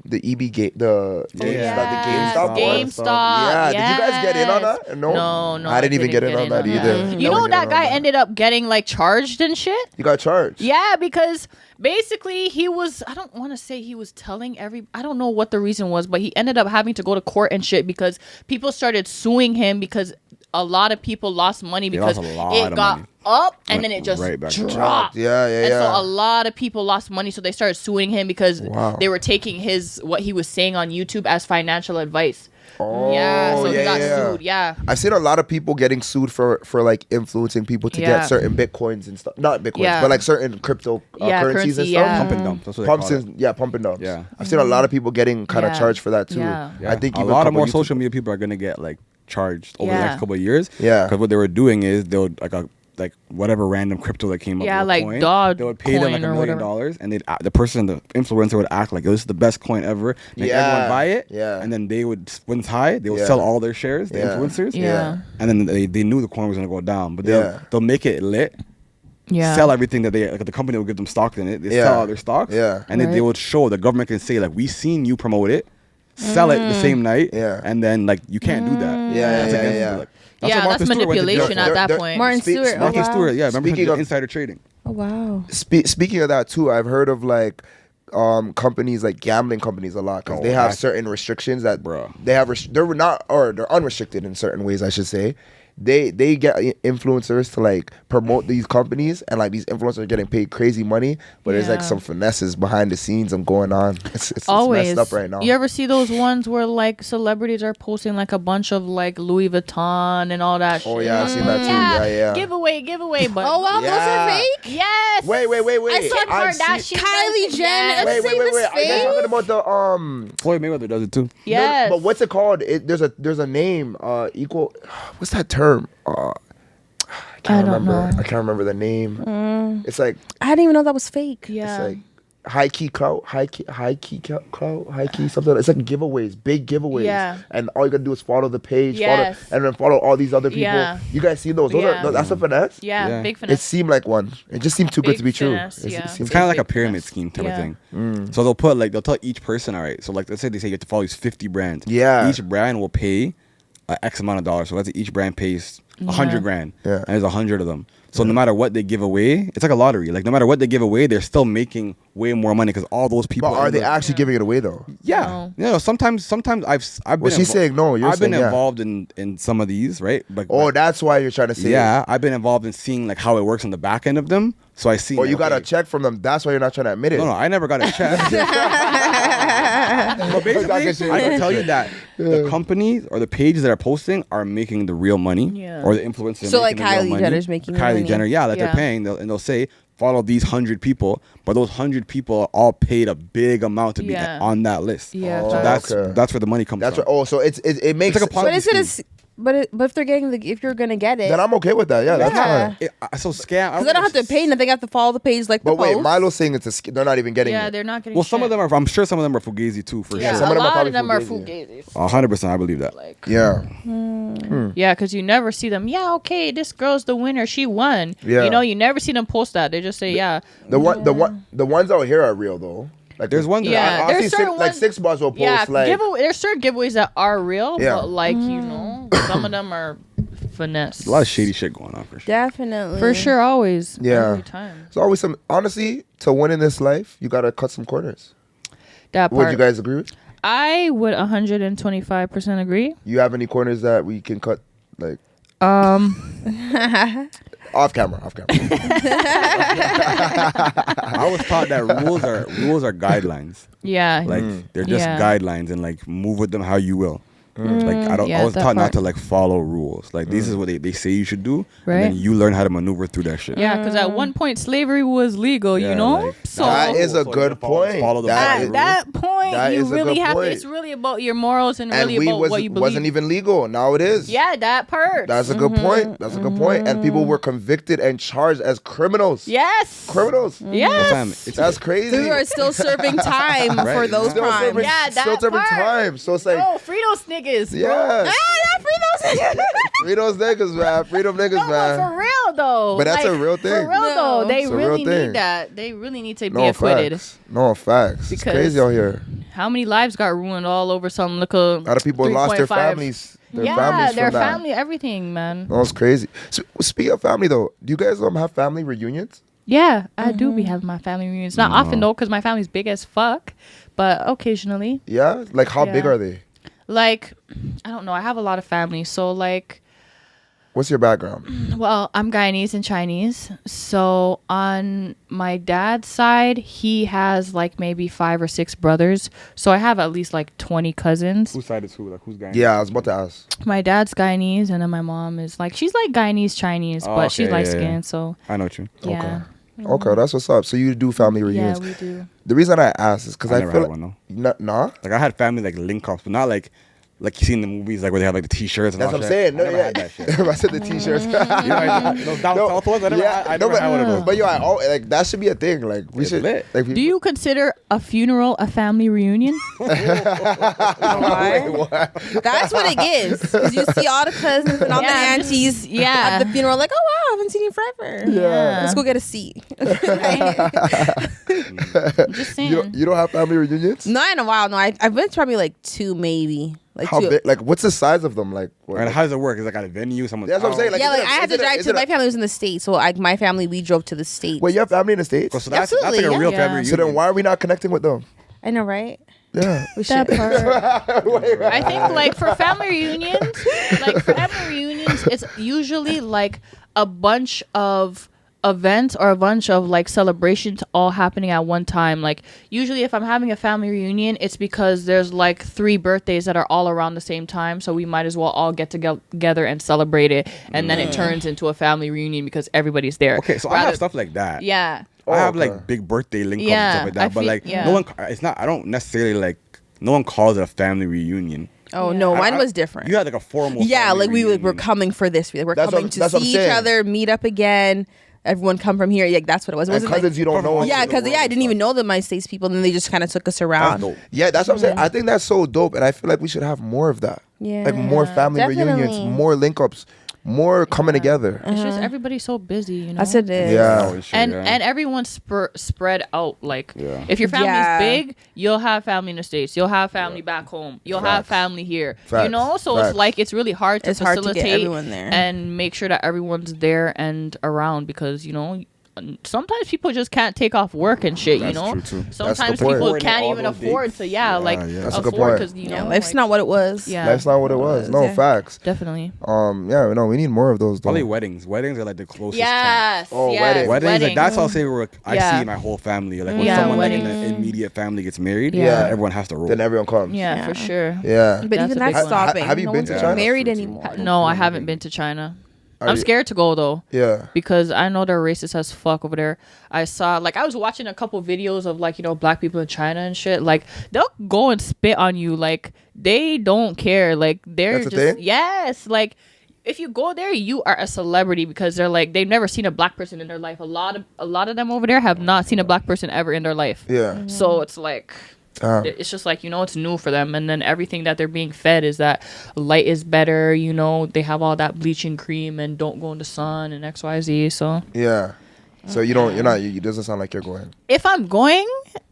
the EB gate the Yeah. GameStop one? GameStop. Yeah, did you guys get in on yes. that? No, I didn't even get in on that either. You know that guy ended up getting like charged and shit? You got charged. Yeah, because basically he was, I don't want to say he was telling I don't know what the reason was, but he ended up having to go to court and shit because people started suing him because a lot of people lost money They because lost a lot it of got money. up and Went then it just right back down. dropped. Yeah, yeah, And yeah. so a lot of people lost money, so they started suing him because Wow. they were taking what he was saying on YouTube as financial advice. Oh, Yeah, so he got yeah. sued. Yeah. I've seen a lot of people getting sued for like influencing people to Yeah. get certain bitcoins and stuff. Not bitcoins, Yeah. but like certain crypto Yeah, currencies and currency, stuff. yeah. Pump and dump. That's what they Pumps call it. and pump and dumps. Yeah. I've seen a lot of people getting kind of Yeah. charged for that too. Yeah. Yeah. I think a even lot of couple more YouTube- social media people are gonna get like charged over the Yeah. next couple of years. Yeah. because what they were doing is they would like whatever random crypto that came up. Yeah, with a like coin, Doge They would pay them like coin $1 or million, whatever. and the influencer would act like this is the best coin ever. Make Yeah. everyone buy it. Yeah. and then they would when it's high, they would Yeah. sell all their shares. The Yeah. influencers. Yeah. and then they knew the coin was gonna go down, but Yeah. they'll make it lit. Yeah. Sell everything that they like. The company will give them stock in it. They Yeah. sell all their stocks. Yeah. and then they Right. would show the government can say like we seen you promote it, sell it the same night. Yeah. and then like you can't do that. Yeah, That's yeah, against yeah. Like, Yeah, what that's Martha Stewart went to jail manipulation for. at that They're- point. Martin Stewart. Oh, Martha wow. Stewart, yeah, remember Speaking her of- insider trading. Oh wow. Speaking of that too, I've heard of like companies like gambling companies a lot because Oh, they have that's- certain restrictions that Bruh. they have they're not or they're unrestricted in certain ways I should say. They get influencers to like promote these companies and like these influencers are getting paid crazy money, but there's like Yeah. some finesses behind the scenes and going on. It's Always messed up right now. You ever see those ones where like celebrities are posting like a bunch of like Louis Vuitton and all that Oh shit? yeah, I've seen that too. Yeah. Giveaway, but Oh wow, Yeah. those are fake. yes. Wait. I saw I've Kardashian. seen- Kylie does it, Jenner. yes. Wait. Same as Are you guys fake? talking about the Floyd Mayweather does it too. Yes. But what's it called? There's a name. Equal. What's that term? I don't know. I can't remember the name. It's like I didn't even know that was fake. Yeah. it's like high key clout, high key something. It's like giveaways, big giveaways. Yeah. And all you gotta do is follow the page, Yes. and then follow all these other people. Yeah. You guys see those? Yeah. That's a finesse. yeah, Yeah. big It finesse. seemed like one. It just seemed too good Big to be true. finesse, yeah. seems It's kind of like a big pyramid finesse. scheme type Yeah. of thing. So they'll tell each person, all right. So like let's say they say you have to follow these 50 brands. Yeah. Each brand will pay X amount of dollars. So let's say each brand pays 100 grand. Yeah. And there's 100 of them. So no matter what they give away, it's like a lottery. Like no matter what they give away, they're still making way more money because all those people. But are they end up- actually giving it away though? Yeah. No. You know, sometimes I've been. Well, she's saying no, you're I've been saying yeah. involved in some of these, right? But Oh, that's why you're trying to say. yeah, I've been involved in seeing like how it works on the back end of them. So I see. Or like, you got a okay, check from them. That's why you're not trying to admit it. No, I never got a check. But basically, I can tell you that the companies or the pages that are posting are making the real money, Yeah. or the influencers. So, are like, making the real Kylie money. Jenner's making the Kylie money. Jenner, yeah, like Yeah. they're paying, and they'll say follow these 100 people, but those 100 people all paid a big amount to be Yeah. on that list. Yeah, Oh, so facts. that's where the money comes That's from. right. Oh, so it makes It's like a But is it a? scheme. But if they're getting if you're gonna get it, then I'm okay with that. Yeah, that's Yeah. fine. So scam. because they don't have to pay nothing. They have to follow the page like the But wait, post. Milo's saying it's they're not even getting Yeah, it. they're not getting. Well, some shit. of them are. I'm sure some of them are fugazi too, for Yeah, sure. Some of them a are lot probably of them are fugazi. fugazis. 100%, I believe that. Like, Yeah. yeah, because you never see them. Yeah, okay, this girl's the winner. She won. Yeah. You know, you never see them post that. They just say, yeah. The ones out here are real though. Like There's one that Yeah, I'll there's see certain like ones- Six Bars will post Yeah, like there's certain giveaways that are real, Yeah. but like you know, some of them are finesse. a lot of shady shit going on for sure. Definitely. For sure, always. Yeah. Every time. There's always some. Honestly, to win in this life, you gotta cut some corners. That Would part. you guys agree with? I would 125% agree. You have any corners that we can cut, like off camera? I was taught that rules are guidelines. Yeah. Like they're just Yeah. guidelines, and like move with them how you will. Like I Yeah, was that taught not part. to like follow rules. Like this is what they say you should do, Right. and then you learn how to maneuver through that shit. Yeah, because at one point slavery was legal, you know. like, So That is a so you good gotta follow- point. follow the That at is- that point, that you is a really good have to. point. It's really about your morals and And really weed about what you believe. wasn't even legal. Now it is. Yeah, that part. That's a good point. That's a good point. And people were convicted and charged as criminals. Yes. Criminals. Yes. Fam, it's That's crazy. Who are still serving time for Right, those still crimes. serving, Yeah, that still serving part. time. So it's like, Oh, free those niggas. Bro. yeah. Ah, free those. Free those niggas, man. Freedom niggas, No, but man. for real though. But that's a real For thing. real though, No. they It's a real really thing. need that. They really need to be No acquitted. facts. No facts. It's Because- crazy out here. How many lives got ruined all over some little? A lot of people lost their 3.5. families. Their Yeah, families their from that. family, everything, man. No, it's crazy. Speaking of family, though, do you guys have family reunions? Yeah, I do be having my family reunions. Not often though, because my family's big as fuck. But occasionally, Yeah? Like, how big Yeah. are they? like, I don't know. I have a lot of family, so like, What's your background? well, I'm Guyanese and Chinese. So on my dad's side, he has like maybe 5 or 6 brothers. So I have at least like 20 cousins. whose side is who? Like who's going? Yeah, I was about to ask. My dad's Guyanese, and then my mom is like, she's like Guyanese Chinese, Oh, but she's okay, light yeah, yeah. skinned. So I know what you. yeah. Okay, that's what's up. So you do family Yeah, reunions. we do. The reason I ask is because I I never feel had like, one though. nah. Like I had family like link ups, but not like you see in the movies like where they have like the T-shirts and That's all what I'm that. saying. No, I never yeah. had that shit. I said the t-shirts. You know, those down No, south ones. I never no, had one of those. But yo, like that should be a thing. Like we It's should. lit. Like, Do you consider a funeral a family reunion? Why? That's what it gives. Because you see all the cousins and all the Yeah, aunties yeah. at the funeral, like, oh wow, I haven't seen you forever. Yeah. Let's go get a seat. I'm just saying. you don't have family reunions? Not in a while. No, I've been to probably like 2 maybe. Like How 2. big? Like what's the size of them? Like what, And how does it work? Is it like at a venue? Someone's That's what I'm saying, house? like, Yeah, is like it a- I had to is it a- drive is to it a- my family was in the States, so like my family we drove to the States. Wait, you have family in the States? So that's like a Absolutely, real yeah. family So then reunion. why are we not connecting with them? I know, right? Yeah. We That should. part. I think like for family reunions, it's usually like a bunch of events or a bunch of like celebrations all happening at one time. Like usually if I'm having a family reunion, it's because there's like 3 birthdays that are all around the same time, so we might as well all get together and celebrate it, and then it turns into a family reunion because everybody's there. Okay, so I Rather- have stuff like that. Yeah. I have okay. like big birthday link ups Yeah, and stuff like that. I But feel- like yeah. no one, it's not. I don't necessarily like. No one calls it a family reunion. Oh no, mine I- was different. You had like a formal. Yeah, family like we were reunion. coming for this. We're That's coming what- to that's what I'm see each saying. other, meet up again. Everyone come from here. Yeah, that's what it was. It And wasn't cousins like, you don't know. yeah, because because I didn't even know the my states people. And then they just kind of took us That's around. dope. Yeah, that's what I'm saying. I think that's so dope, and I feel like we should have more of that. Yeah, Like more family reunions, definitely. more link ups, more coming together. It's just everybody's so busy, you know. That's it is. Yeah. Oh, shit, and yeah. and everyone's spread out. Like Yeah. if your family's Yeah. big, you'll have family in the States, you'll have family back home, you'll have Facts. family here, you Facts. know. So Facts. it's like it's really hard to It's hard to get facilitate everyone there. and make sure that everyone's there and around, because you know sometimes people just can't take off work and shit. That's you know, true, too. sometimes point. people Affording can't all even those afford dates. to Yeah, like yeah. That's a good afford point. because you know Yeah, life's like- not what it was. Yeah. That's not what it was. No, Yeah. facts. definitely. Yeah, no, we need more of those. Though. Probably weddings. Weddings are like the closest. Yes. Oh, yes, wedding. Weddings, like that's how I say where I Yeah. see my whole family. Like when Yeah, someone like in weddings. the immediate family gets married, Yeah. everyone has to roll. Then everyone comes. Yeah, Yeah. for sure. Yeah. But That's even a big that's one. stopping. Have you no been one's to getting China? married That's true, anymore. too. No, I haven't been to China. Are I'm you- scared to go though. Yeah. Because I know they're racist as fuck over there. I saw like I was watching a couple videos of like, you know, black people in China and shit. Like they'll go and spit on you. Like they don't care. Like they're That's a just thing? yes. Like if you go there, you are a celebrity because they're like they've never seen a black person in their life. A lot of them over there have not seen a black person ever in their life. Yeah. So it's like Damn. it's just like, you know, it's new for them, and then everything that they're being fed is that light is better, you know, they have all that bleaching cream and don't go in the sun and XYZ. So Yeah. So you don't. You're not. It doesn't sound like you're going. if I'm going,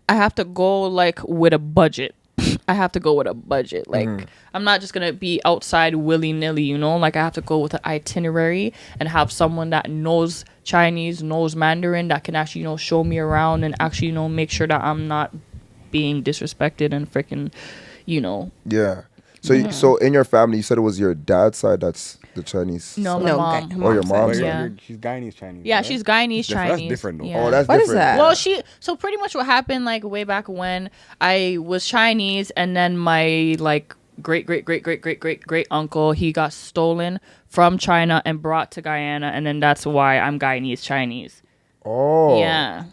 I have to go like with a budget. I have to go with a budget. Like I'm not just gonna be outside willy nilly, you know. Like I have to go with an itinerary and have someone that knows Chinese, knows Mandarin, that can actually, you know, show me around and actually, you know, make sure that I'm not being disrespected and freaking, you know. Yeah. So so in your family, you said it was your dad's side that's the Chinese. No, side? my No, mom. guy- Oh, your mom's mom But side. Yeah. she's Guyanese Chinese. Yeah, right? she's Guyanese Different- Chinese. That's different though. Yeah. Oh, that's What is different. that? Well, so pretty much what happened like way back when I was Chinese, and then my like great uncle. He got stolen from China and brought to Guyana, and then that's why I'm Guyanese Chinese. Oh, Yeah,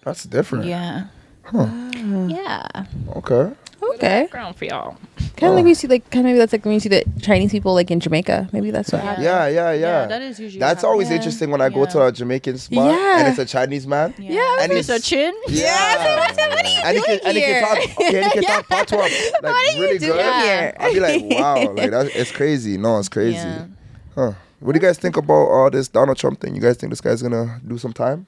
that's different. yeah, yeah. Okay. Okay. Background for y'all. Kind of like we see, like, kind of maybe that's like when you see the Chinese people like in Jamaica. Maybe that's what happened. Yeah. Yeah, that is usually. That's what always happens. interesting when I go Yeah. to a Jamaican spot Yeah. and it's a Chinese man. Yeah, And Mr. he's- Chin. Yeah. What are you And he doing can, and he here? can talk. Okay, and he can talk patois like What are you really doing good. here? I'll be like, wow, like it's crazy. No, it's crazy. Yeah. Huh? What do you guys think about all this Donald Trump thing? You guys think this guy's gonna do some time?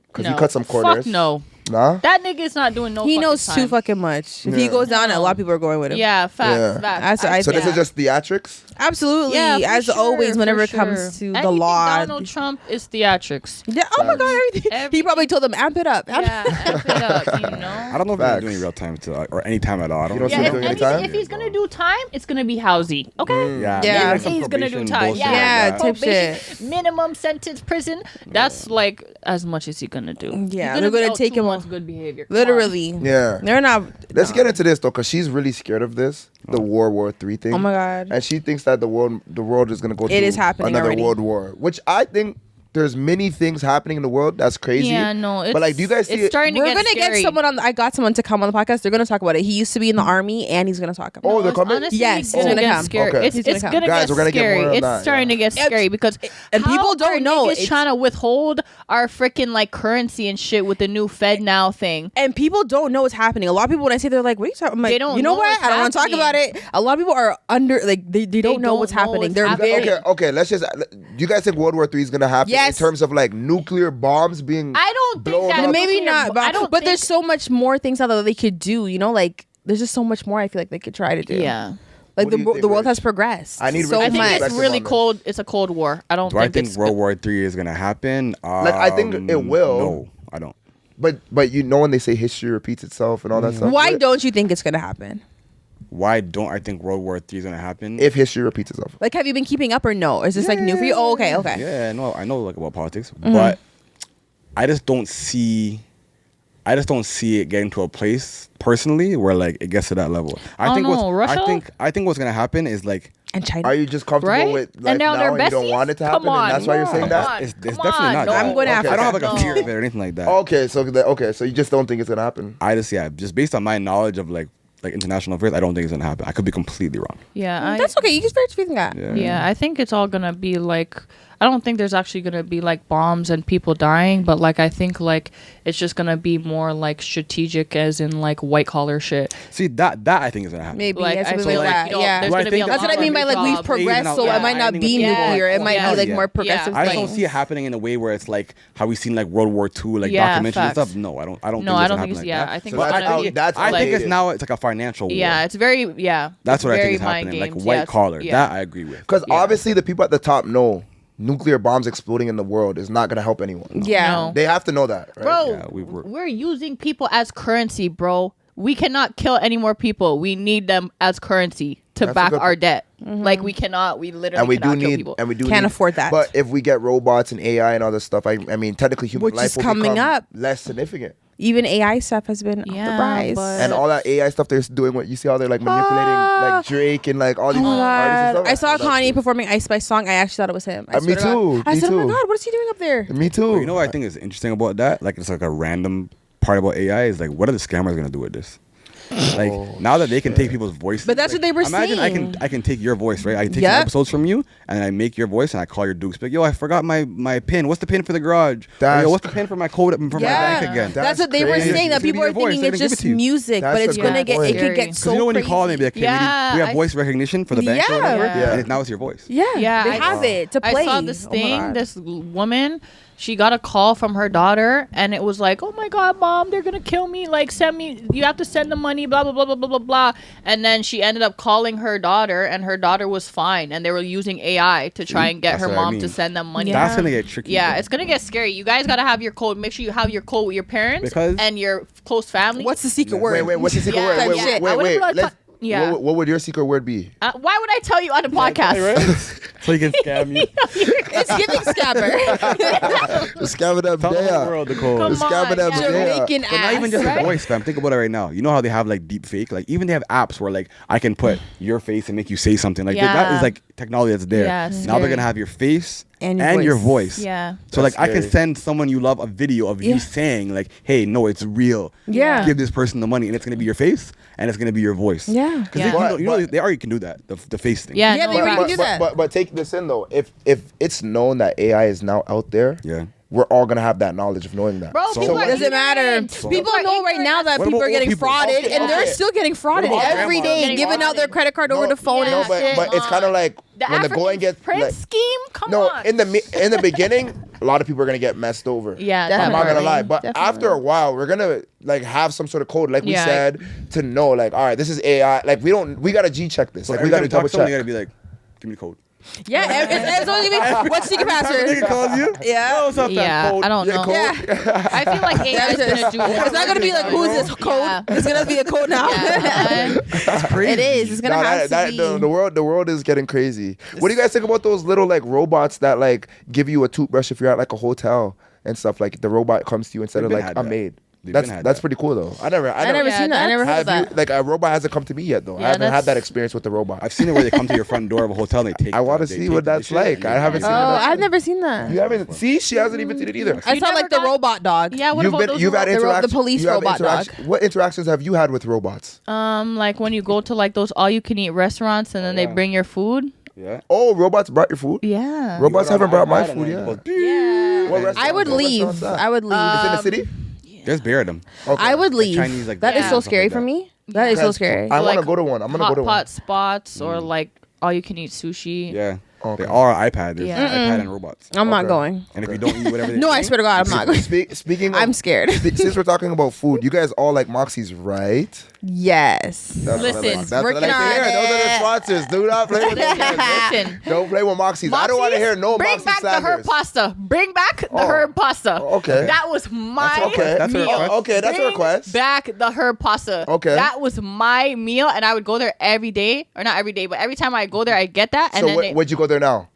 Because he No. cut some corners. Fuck no. Nah. That nigga's not doing no. He fucking knows time. too fucking much. If he Yeah. goes down, a No. lot of people are going with him. Yeah, facts. Yeah. Facts. That's what I So think. this is just theatrics. Absolutely. Yeah, for As sure, always, whenever for it comes sure. to the Anything law. Donald Trump is theatrics. Yeah. Oh my God. Everything. He Everything. probably told them, amp it up. Amp Yeah, amp it up, you know. I don't know if he's Facts. doing real time to, or any time at all. I don't You don't know. see Yeah, him if, doing and any time? if he's gonna do time, it's gonna be housey. Okay. Mm. Yeah. maybe some He's gonna do probation time. bullshit Yeah, Yeah, like that. type Probation, shit. minimum sentence, prison. That's like as much as he's gonna do. Yeah, He's they're gonna be out take 2 him months off. good behavior. Come on. Literally. Yeah. They're not. Let's get into this though, because she's really scared of this, the World War III thing. Oh my God. And she thinks that the world is gonna go It through is happening another already. world war, which I think there's many things happening in the world that's crazy. Yeah, no. It's, but like, do you guys see it's it? starting to We're get gonna scary. get someone on. I got someone to come on the podcast. They're gonna talk about it. He used to be in the army, and he's gonna talk about Oh, it. they're coming? Honestly, Yes, it's he's gonna gonna get come. scary. Okay. It's, He's it's gonna gonna come. Guys, get we're gonna get scary. more on It's that, starting yeah. to get scary because and how people don't are know, niggas it's- trying to withhold our freaking like currency and shit with the new Fed now thing. And people don't know what's happening. A lot of people, when I say, they're like, "What are you talking?" I'm like, They don't you know know what? what's I don't want to talk happening. about it. A lot of people are under, like, they don't know what's happening. They're happening. very. Okay. Let's just. Do you guys think World War III is gonna happen Yes. in terms of like nuclear bombs being? I don't think blown that up? Maybe nuclear- not, I don't but there's think- so much more things out there that they could do. You know, like there's just so much more. I feel like they could try to do. Yeah. like What do you think, the world Rich? has progressed. I need so Rich I think much. it's perspective really on this. cold. It's a cold war. I don't Do I think think it's World War III is gonna happen? Like, I think it will. No, I don't. But you know when they say history repeats itself and all that stuff. Why What- don't you think it's gonna happen? Why don't I think World War III is gonna happen? if history repeats itself? Like, have you been keeping up or no? Or is this like new for you? Oh, okay. Yeah, no, I know like about politics, Mm-hmm. but I just don't see it getting to a place personally where like it gets to that level. Oh, no, Russia? I think what's gonna happen is like And China. Are you just comfortable Right? with And life now now they're and you don't besties? want it to Come happen, and that's why you're on, saying come that? on. it's Come definitely on, not. no. that. I'm going to Okay. I don't have like No. a fear of it or anything like that. Okay, so you just don't think it's gonna happen? I just based on my knowledge of like international affairs, I don't think it's gonna happen. I could be completely wrong. Yeah, That's okay. You can start speaking that. Yeah, I think it's all gonna be like. I don't think there's actually gonna be like bombs and people dying, but like I think like it's just gonna be more like strategic, as in like white collar shit. See that I think is gonna happen. Maybe Like, yeah, I something feel like like, that. you know, Yeah, there's Do I gonna be think a that's what I mean by like we've job. progressed, so it might not be Yeah. nuclear. It might Yeah. be like Yeah. more progressive. I just things. don't see it happening in a way where it's like how we seen like World War II, like Yeah, documentaries and facts. stuff. No, I don't. I don't. No, think I it's don't gonna think it's happen yeah. like that. I think So it's that's gonna out- be. that's I think outdated. it's now it's like a financial war. Yeah, it's very yeah. That's what I very think is mind happening. Like games. white Yeah, collar. yeah. That I agree with. Because Yeah. obviously the people at the top know nuclear bombs exploding in the world is not gonna help anyone. Yeah. No. They have to know that, right? Bro, Yeah, we're using people as currency, bro. We cannot kill any more people. We need them as currency to That's a back good our point. debt. Like we cannot. We literally And we do cannot kill need, people. and we do Can't need- afford that. But if we get robots and AI and all this stuff, I mean, technically human Which life is will coming become up. less significant. Even AI stuff has been on the Yeah, rise. but- And all that AI stuff they're doing, what you see how they're like manipulating like Drake and like all these Oh my artists and god! stuff. I saw That's Kanye cool. performing Ice Spice song. I actually thought it was him. I Me swear to God. too, I me said, "Oh too. my god, what is he doing up there?" Me too. You know what I think is interesting about that? Like it's like a random part about AI is like what are the scammers gonna do with this? Like now that they can take people's voices, But that's like, what they were imagine saying. I can take your voice, right? I can take Yep. some episodes from you, and I make your voice, and I call your dukes. Like, yo, I forgot my pin. What's the pin for the garage? Or, That's yo, what's the pin for my code for my bank again? That's what they were crazy. saying. That It's gonna people be are your voice. thinking They're it's gonna give just it to you. music, That's but it's a gonna good get point. it could get Because so you know when you crazy. call and they be like, okay, Yeah, we have I- voice recognition for the bank or Yeah. whatever, Yeah. and now it's your voice. Yeah, Yeah, they I- have it to play. I saw this Oh my thing. God. This woman, she got a call from her daughter, and it was like, "Oh my God, mom, they're gonna kill me! Like, send me. You have to send the money. Blah blah blah blah blah blah blah." And then she ended up calling her daughter, and her daughter was fine, and they were using AI to try and get That's her what I mom mean. to send them money. That's gonna get tricky. Yeah, bro. it's gonna get scary. You guys gotta have your code. Make sure you have your code with your parents Because- and your close family. What's the secret word? Wait, what's the secret Yeah, word? type Wait, shit. wait, I wait. wouldn't Yeah. What would your secret word be? Why would I tell you on the podcast? So you can scam you. It's giving scammer. The scamming them Tell the whole there. world, Nicole. Come The scamming on, them yeah. there. Jamaican But not even just right? the voice, fam. Think about it right now. You know how they have like deep fake? Like even they have apps where like I can put your face and make you say something. Like that Yeah. is like technology that's there. Yeah, it's now they're scary. gonna have your face And and, your your voice. Yeah. So like That's I can scary. send someone you love a video of Yeah. you saying like, "Hey, no, it's real. Yeah. Give this person the money," and it's gonna be your face and it's gonna be your voice. Yeah. Because Yeah. you know they already can do that. The face thing. Yeah, Yeah, no, they already right. can do that. But take this in though. If it's known that AI is now out there, Yeah. we're all gonna have that knowledge of knowing that. Bro, So people what- are Doesn't matter. ignorant. People are know right now that What people about are getting old people? frauded, Okay, and they're okay. still getting frauded What about every grandma? day, Getting giving out their frauded. credit card over the phone Yeah. and shit. but it's kind of like The when the African going gets Prince like, scheme? Come no on. in the beginning, a lot of people are gonna get messed over. Yeah, Definitely. I'm not gonna lie, but Definitely. after a while, we're gonna like have some sort of code, like we Yeah. said, to know like, all right, this is AI. Like we gotta G check this. So Like every we time gotta you talk double to someone, check. you gotta be like, "Give me the code." Yeah, it's only gonna be what's secret Nigga password. calls you. Yeah. Oh, what's up, fam? Yeah, Code. I don't Yeah, know. code. Yeah. I feel like AI is gonna do. It's not gonna be like who's this code. Yeah. It's gonna be a code now. Yeah. That's crazy. It is. It's gonna Nah, have that- to be. the world is getting crazy. What do you guys think about those little like robots that like give you a toothbrush if you're at like a hotel and stuff? Like the robot comes to you instead They've of been like had a that. maid. They've That's been had that's that. pretty cool though. I never I never seen that. I never heard have that. you like a robot hasn't come to me yet though. Yeah, I haven't had that's- that experience with the robot. I've seen it where they come to your front door of a hotel and they take. I wanna they see take what the that's shit. like. I haven't Oh, seen it. I've never seen that. You haven't see? She hasn't even seen it either. I saw never like the got- robot dog. Yeah, what about those? You've had the interactions. police you have robot dog. What interactions have you had with robots? Like when you go to like those all-you-can-eat restaurants and then they yeah. bring your food. Yeah. Oh, robots brought your food. Yeah. Robots haven't brought my iPad food and yet. then it goes, Yeah. What restaurant- I would what leave. restaurant's that? I would leave. It's in the city. There's bear of them. Okay. I would leave. Chinese, like, that is yeah. so stuff scary like for that. me. That is so scary. I want to Like go to one. I'm gonna Hot go to one. pot spots or like all-you-can-eat sushi. Yeah. Okay. They are iPad. There's Yeah. iPad and robots. I'm not Okay. going. And if you don't eat whatever they No, I eat, swear to God, I'm not going. Speaking, of, I'm scared. Since we're talking about food, you guys all like Moxie's, right? Yes. That's Listen, what I like. That's what I working like to on hear. Those are the it. sponsors. Do not play with those guys. Listen. Don't play with Moxie's. I don't want to hear no Bring Moxie back the herb slanders. pasta. Bring back the Oh. herb pasta. Okay. That was my Okay. That's a meal. request. Okay, that's a Bring request. back the herb pasta. Okay. That was my meal, and I would go there every day, or not every day, but every time I go there, I get that. And So then would you go there now?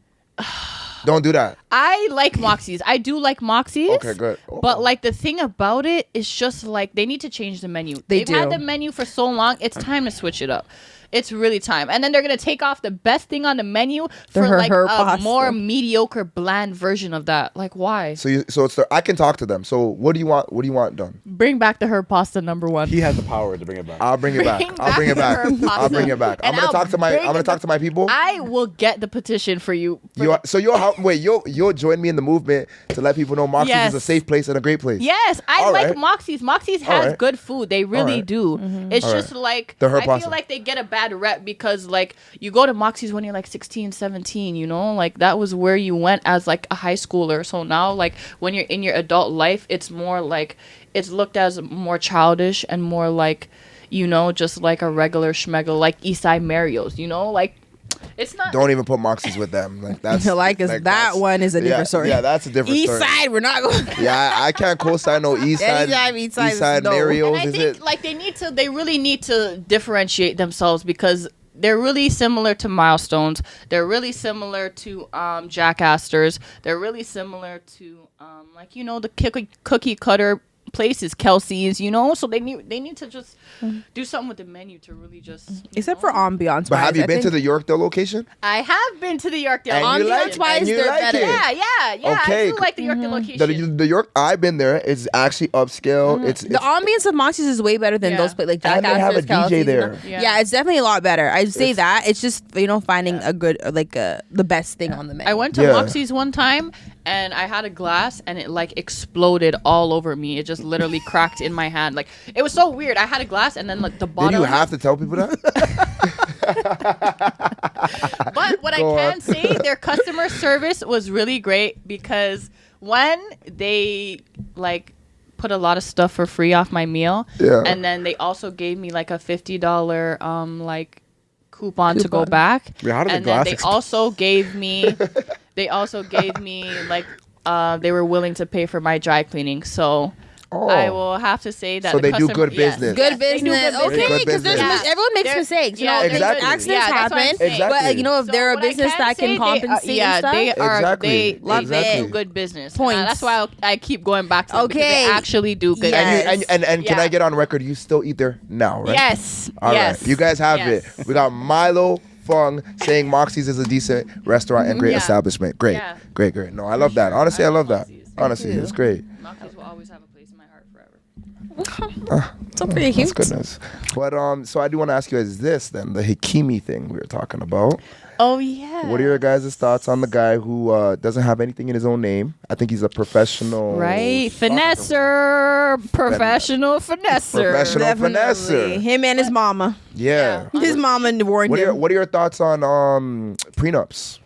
Don't do that. I like Moxie's. I do like Moxie's. Okay, good. But like the thing about it is just like they need to change the menu. They've do. had the menu for so long. It's time to switch it up. It's really time. And then they're gonna take off the best thing on the menu for her like herb a pasta. more mediocre, bland version of that. Like why? So it's I can talk to them. So what do you want? What do you want done? Bring back the herb pasta #1. he has the power to bring it back. I'll bring it back. Bring I'll bring it back back. the herb I'll bring it back. I'm And gonna I'll talk to my. bring I'm gonna it talk to my people. I will get the petition for you. So you'll help. Wait, you'll join me in the movement to let people know Moxie's is a Yes. safe place and a great place. Yes, I All like right. Moxie's. Moxie's All has right. good food. They really right. do. It's All just right. like The herb I pasta. feel like they get a bad rep because like you go to Moxie's when you're like 16, 17, you know? Like that was where you went as like a high schooler. So now like when you're in your adult life, it's more like it's looked as more childish and more like, you know, just like a regular schmegel like Eastside Mario's, you know? Like it's not Don't even put Moxie's with them. Like that's Like, that that's- one is a different yeah, story. Yeah, that's a different East story. side, we're not going. Yeah, I can't co-sign no East Side. Anytime East Side is no. Mario's. And I Is think it? like they really need to differentiate themselves because they're really similar to Milestones. They're really similar to Jack Astor's. They're really similar to like you know the cookie cutter places, Kelsey's. You know, so they need to just do something with the menu to really just. Except for ambiance. But have you been to the Yorkdale location? I have been to the Yorkdale. And you like- location. Ambiance-wise, and you they're like better. it. Yeah. Okay. I do like the Yorkdale location. The York. I've been there. It's actually upscale. It's The ambience of Moxie's is way better than Yeah. those places like Jack And they have a Astor's, DJ Kelsey's, there. and- Yeah. Yeah, it's definitely a lot better. I'd say that. It's just finding a good the best thing on the menu. I went to Yeah. Moxie's one time and I had a glass and it like exploded all over me. It just literally cracked in my hand. Like it was so weird. I had a glass and then like the Did bottom. you have to tell people that? But what Go I on. can say, their customer service was really great because when they like put a lot of stuff for free off my meal, Yeah. and then they also gave me like a $50 like coupon to go back. Wait, how did the and then glass they explode? also gave me like they were willing to pay for my dry cleaning. So I will have to say that So the they do customer- good business. Good They do business. good Okay, Good because business. everyone makes They're- mistakes. You know, yeah, Exactly. accidents Yeah, that's what I'm happen. saying. Exactly. But you know, if they're a what I business can that say, can compensate yeah, and stuff. they are. Exactly. They love Exactly. do good business. Points. That's why I keep going back to them, because Okay. they actually do good. Yes. business. And can Yeah. I get on record? You still eat there now, right? Yes. All right. yes. You guys have Yes. it. We got Milo Fung saying Moxie's is a decent restaurant and great Yeah. establishment. Great. Yeah. Great. No, I love that. Honestly, I love that. Honestly, you. it's great. Mockies will always have a place in my heart forever. So pretty That's cute. goodness. But so I do want to ask you is this then the Hikimi thing we were talking about. Oh yeah. What are your guys' thoughts on the guy who doesn't have anything in his own name? I think he's a professional. Right, soccer- finesser, professional finesser. Professional Definitely. finesser. Him and his mama. Yeah. His mama warned What are him. your thoughts on prenups?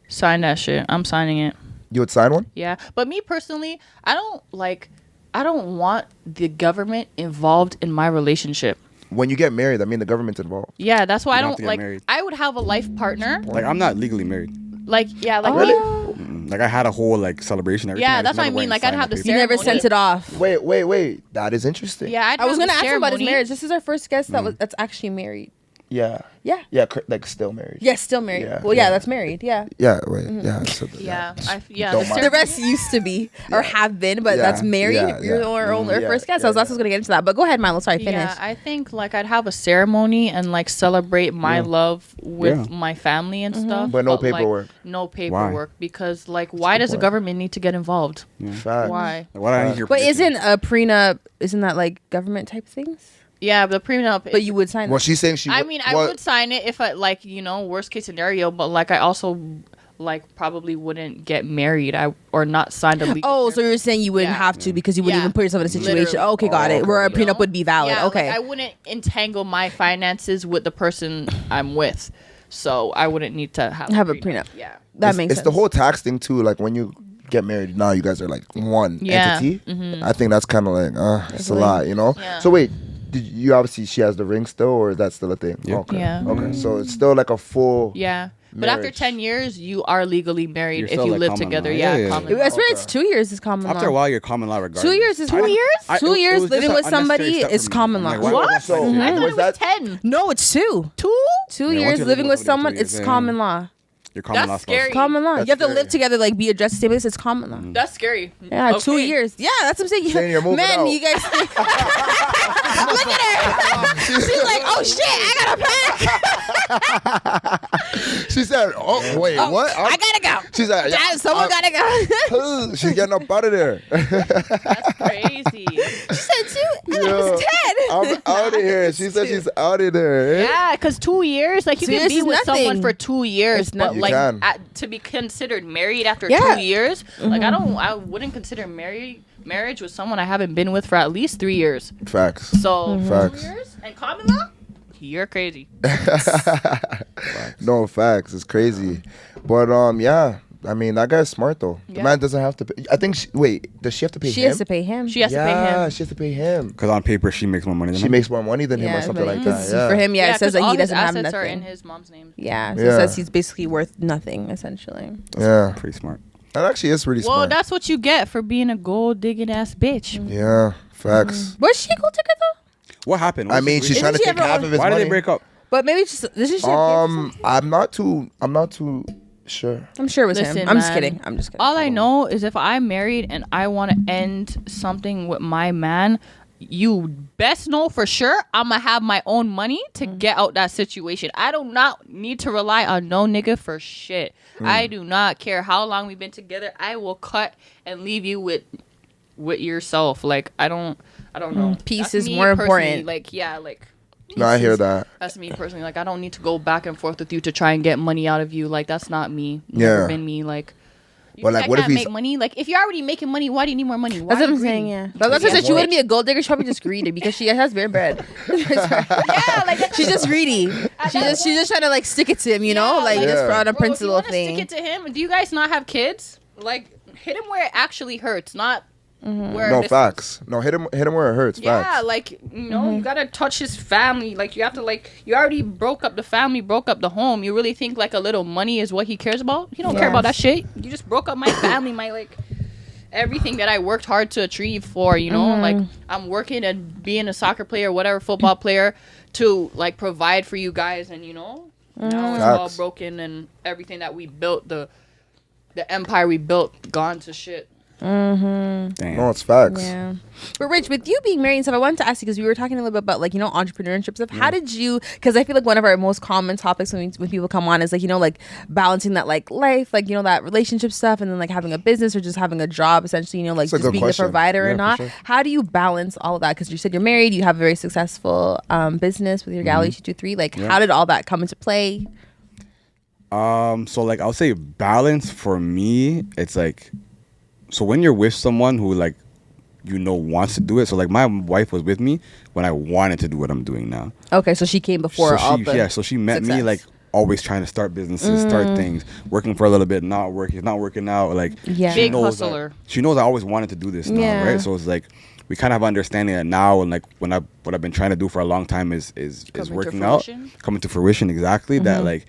Sign that shit. I'm signing it. You would sign one? Yeah, but me personally, I don't want the government involved in my relationship. When you get married, I mean the government's involved. Yeah, that's why You I don't have don't to get like. married. I would have a life partner. Like I'm not legally married. Like yeah, like Really? Like I had a whole like celebration. Everything. Yeah, I that's just what I never mean, went like, and I'd have signed the the He paper. never sent it off. Wait. That is interesting. Yeah, I was gonna ask him about his ceremony. marriage. This is our first guest that's actually married. Yeah. Yeah. Yeah, like still married. Yes, still married. Yeah, Well, yeah, yeah. that's married. Yeah. Yeah, wait. Yeah. So, Yeah, yeah. Don't the mind. The rest used to be or have been, but Yeah, that's married. yeah, You're yeah. our Yeah, first guest. yeah, I was also going to get into that, but go ahead, Milo. Sorry, finish. Yeah, I think like I'd have a ceremony and like celebrate my love with Yeah. my family and stuff. But no like, paperwork. no paperwork because like why does the point. government need to get involved? Fact. Why? Like, why do I need your But permission? isn't a prenup? Isn't that like government type things? Yeah, the prenup. But you would sign. Well, it. she's saying she. I mean, I would sign it if I like, worst case scenario. But like, I also like probably wouldn't get married. Or not sign a legal. Oh, so you're saying you wouldn't Yeah. have to because you wouldn't Yeah. even put yourself in a situation. Literally. Okay, got it. okay. Where a You prenup know? would be valid. Yeah, Okay. like, I wouldn't entangle my finances with the person I'm with, so I wouldn't need to have a prenup. Yeah. That makes it's sense. the whole tax thing too. Like when you get married, now you guys are like one Yeah. entity. I think that's kind of like it's a lot, Yeah. So wait, did you obviously she has the ring still, or is that still a thing? Yeah. Okay. Yeah. Okay. So it's still like a full. Yeah. But after Marriage. 10 years, you are legally married You're if still, you like, live common together. law. Yeah, Yeah, yeah, common yeah. law. I swear it's 2 years is common After law. a while, you're common law regardless. 2 years is 2 years. I- 2 it years was just living an with somebody unnecessary step is for me. common I'm law. like, why What? was So I thought was it that? was 10. No, it's 2. 2 Yeah, once years you're living with someone, 2 years, it's yeah. common law. Your common That's law spouse. scary. Common law. That's You have to scary. live together, like be a status. It's common law. That's scary. Yeah, 2 Okay. years. Yeah, that's what I'm saying. Saying you're moving Man, out. you guys think. Look at her. She's like, oh shit, I gotta pack. She said, "Oh wait, what? I gotta go. She's like, Dad, someone gotta go. She's getting up out of there. That's crazy. She said 2. I Yo, was 10. I'm out of here. She said she's out of there. Eh? Yeah, because 2 years, like you 2 can years be is with nothing. someone for 2 years, It's but nothing. You like can. to be considered married after Yeah. 2 years, like I wouldn't consider marriage with someone I haven't been with for at least 3 years. Facts. So Facts. 2 years and common law, you're crazy. No facts. It's crazy, but yeah. I mean, that guy's smart though. The Yeah. man doesn't have to pay. I think. Wait, does she have to pay She him? has to pay him. She has to pay Yeah, him. she has to pay him. Because on paper, she makes more money than She him. makes more money than him or Yeah, something like that. 'cause Yeah. for him, yeah, it says 'cause that all he his doesn't have assets are nothing. in his mom's name. Yeah, so Yeah. it says he's basically worth nothing, essentially. Yeah. Pretty smart. That actually is really Well, smart. that's what you get for being a gold digging ass bitch. Yeah. Facts. Was she a gold digger though? What happened? I mean, she's Isn't trying to she take ever half on- of his Why money. did they break up? But maybe just this is. I'm not too sure. I'm sure it was Listen, him. I'm just man. kidding. I'm just kidding. All I know is if I'm married and I want to end something with my man, you best know for sure I'm gonna have my own money to get out that situation. I do not need to rely on no nigga for shit. I do not care how long we've been together. I will cut and leave you with yourself. Like I don't know. Peace That's is me more personally. important. Like yeah, like No, I hear that. that's me personally. Like I don't need to go back and forth with you to try and get money out of you. Like that's not me. Yeah. Never been me. Like. You But, think like, I what if can't he's- make money? Like if you're already making money, why do you need more money? Why That's are what you I'm saying. greedy? Yeah, but that's what I said. She wouldn't be a gold digger. She's probably just greedy because she has bare bread. Yeah, like She's just greedy. She's just trying to like stick it to him, you know, Yeah, like like- just for on a Bro, if you principle wanna thing. Stick it to him. Do you guys not have kids? Like hit him where it actually hurts, not where. No this- facts. No, hit him where it hurts. Yeah, Facts. like you gotta touch his family. Like you have to you already broke up the family, broke up the home. You really think like a little money is what he cares about? He don't care about that shit. You just broke up my family, my like. everything that I worked hard to achieve for, you know, like I'm working and being a soccer player, whatever, football player, to like provide for you guys, and you know, now it's all Facts. broken and everything that we built, the empire we built, gone to shit. Damn. No, it's facts. Yeah. But Rich, with you being married and stuff, I wanted to ask you, because we were talking a little bit about like, you know, entrepreneurship stuff. How did you, because I feel like one of our most common topics when people come on is like, you know, like balancing that like life, like, you know, that relationship stuff, and then like having a business or just having a job, essentially, you know, like That's a just good being question. the provider Yeah, or for not. sure. How do you balance all of that? Because you said you're married, you have a very successful business with your Gallery 223. Like, Yeah. how did all that come into play? So like I'll say balance for me, it's like, so when you're with someone who like, you know, wants to do it. So like my wife was with me when I wanted to do what I'm doing now. Okay, so she came before all she, the so she met me success. like always trying to start businesses, start things, working for a little bit, not working out. Like Yeah. she Big knows that- hustler. she knows I always wanted to do this now, Yeah. right? So it's like we kind of have understanding that now, and like what I've been trying to do for a long time is Coming to working out, fruition. coming to fruition. Exactly. That like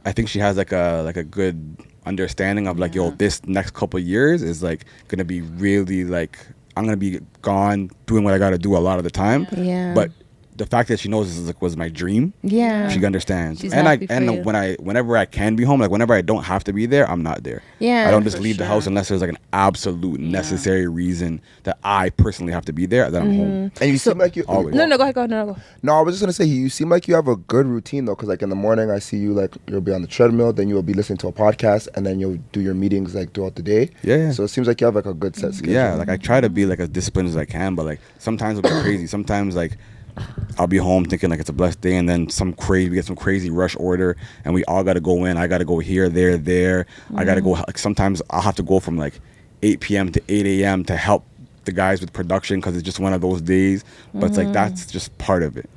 I think she has like a good understanding of like, yo, this next couple of years is like gonna be really like I'm gonna be gone doing what I gotta do a lot of the time. Yeah. But the fact that she knows this is like was my dream, Yeah. she understands. She's and happy for you. whenever I can be home, like whenever I don't have to be there, I'm not there. Yeah, I don't just for leave the sure. house unless there's like an absolute necessary reason that I personally have to be there. Then I'm home. And you seem like you Always. No, go ahead. No, go. No, I was just gonna say you seem like you have a good routine though, because like in the morning I see you like you'll be on the treadmill, then you'll be listening to a podcast, and then you'll do your meetings like throughout the day. Yeah. So it seems like you have like a good set schedule. Yeah, like I try to be like as disciplined as I can, but like sometimes it'll be crazy. Sometimes like I'll be home thinking like it's a blessed day, and then we get some crazy rush order, and we all got to go in. I got to go here, there. I got to go. Like sometimes I'll have to go from like 8 p.m. to 8 a.m. to help the guys with production because it's just one of those days. But it's like that's just part of it.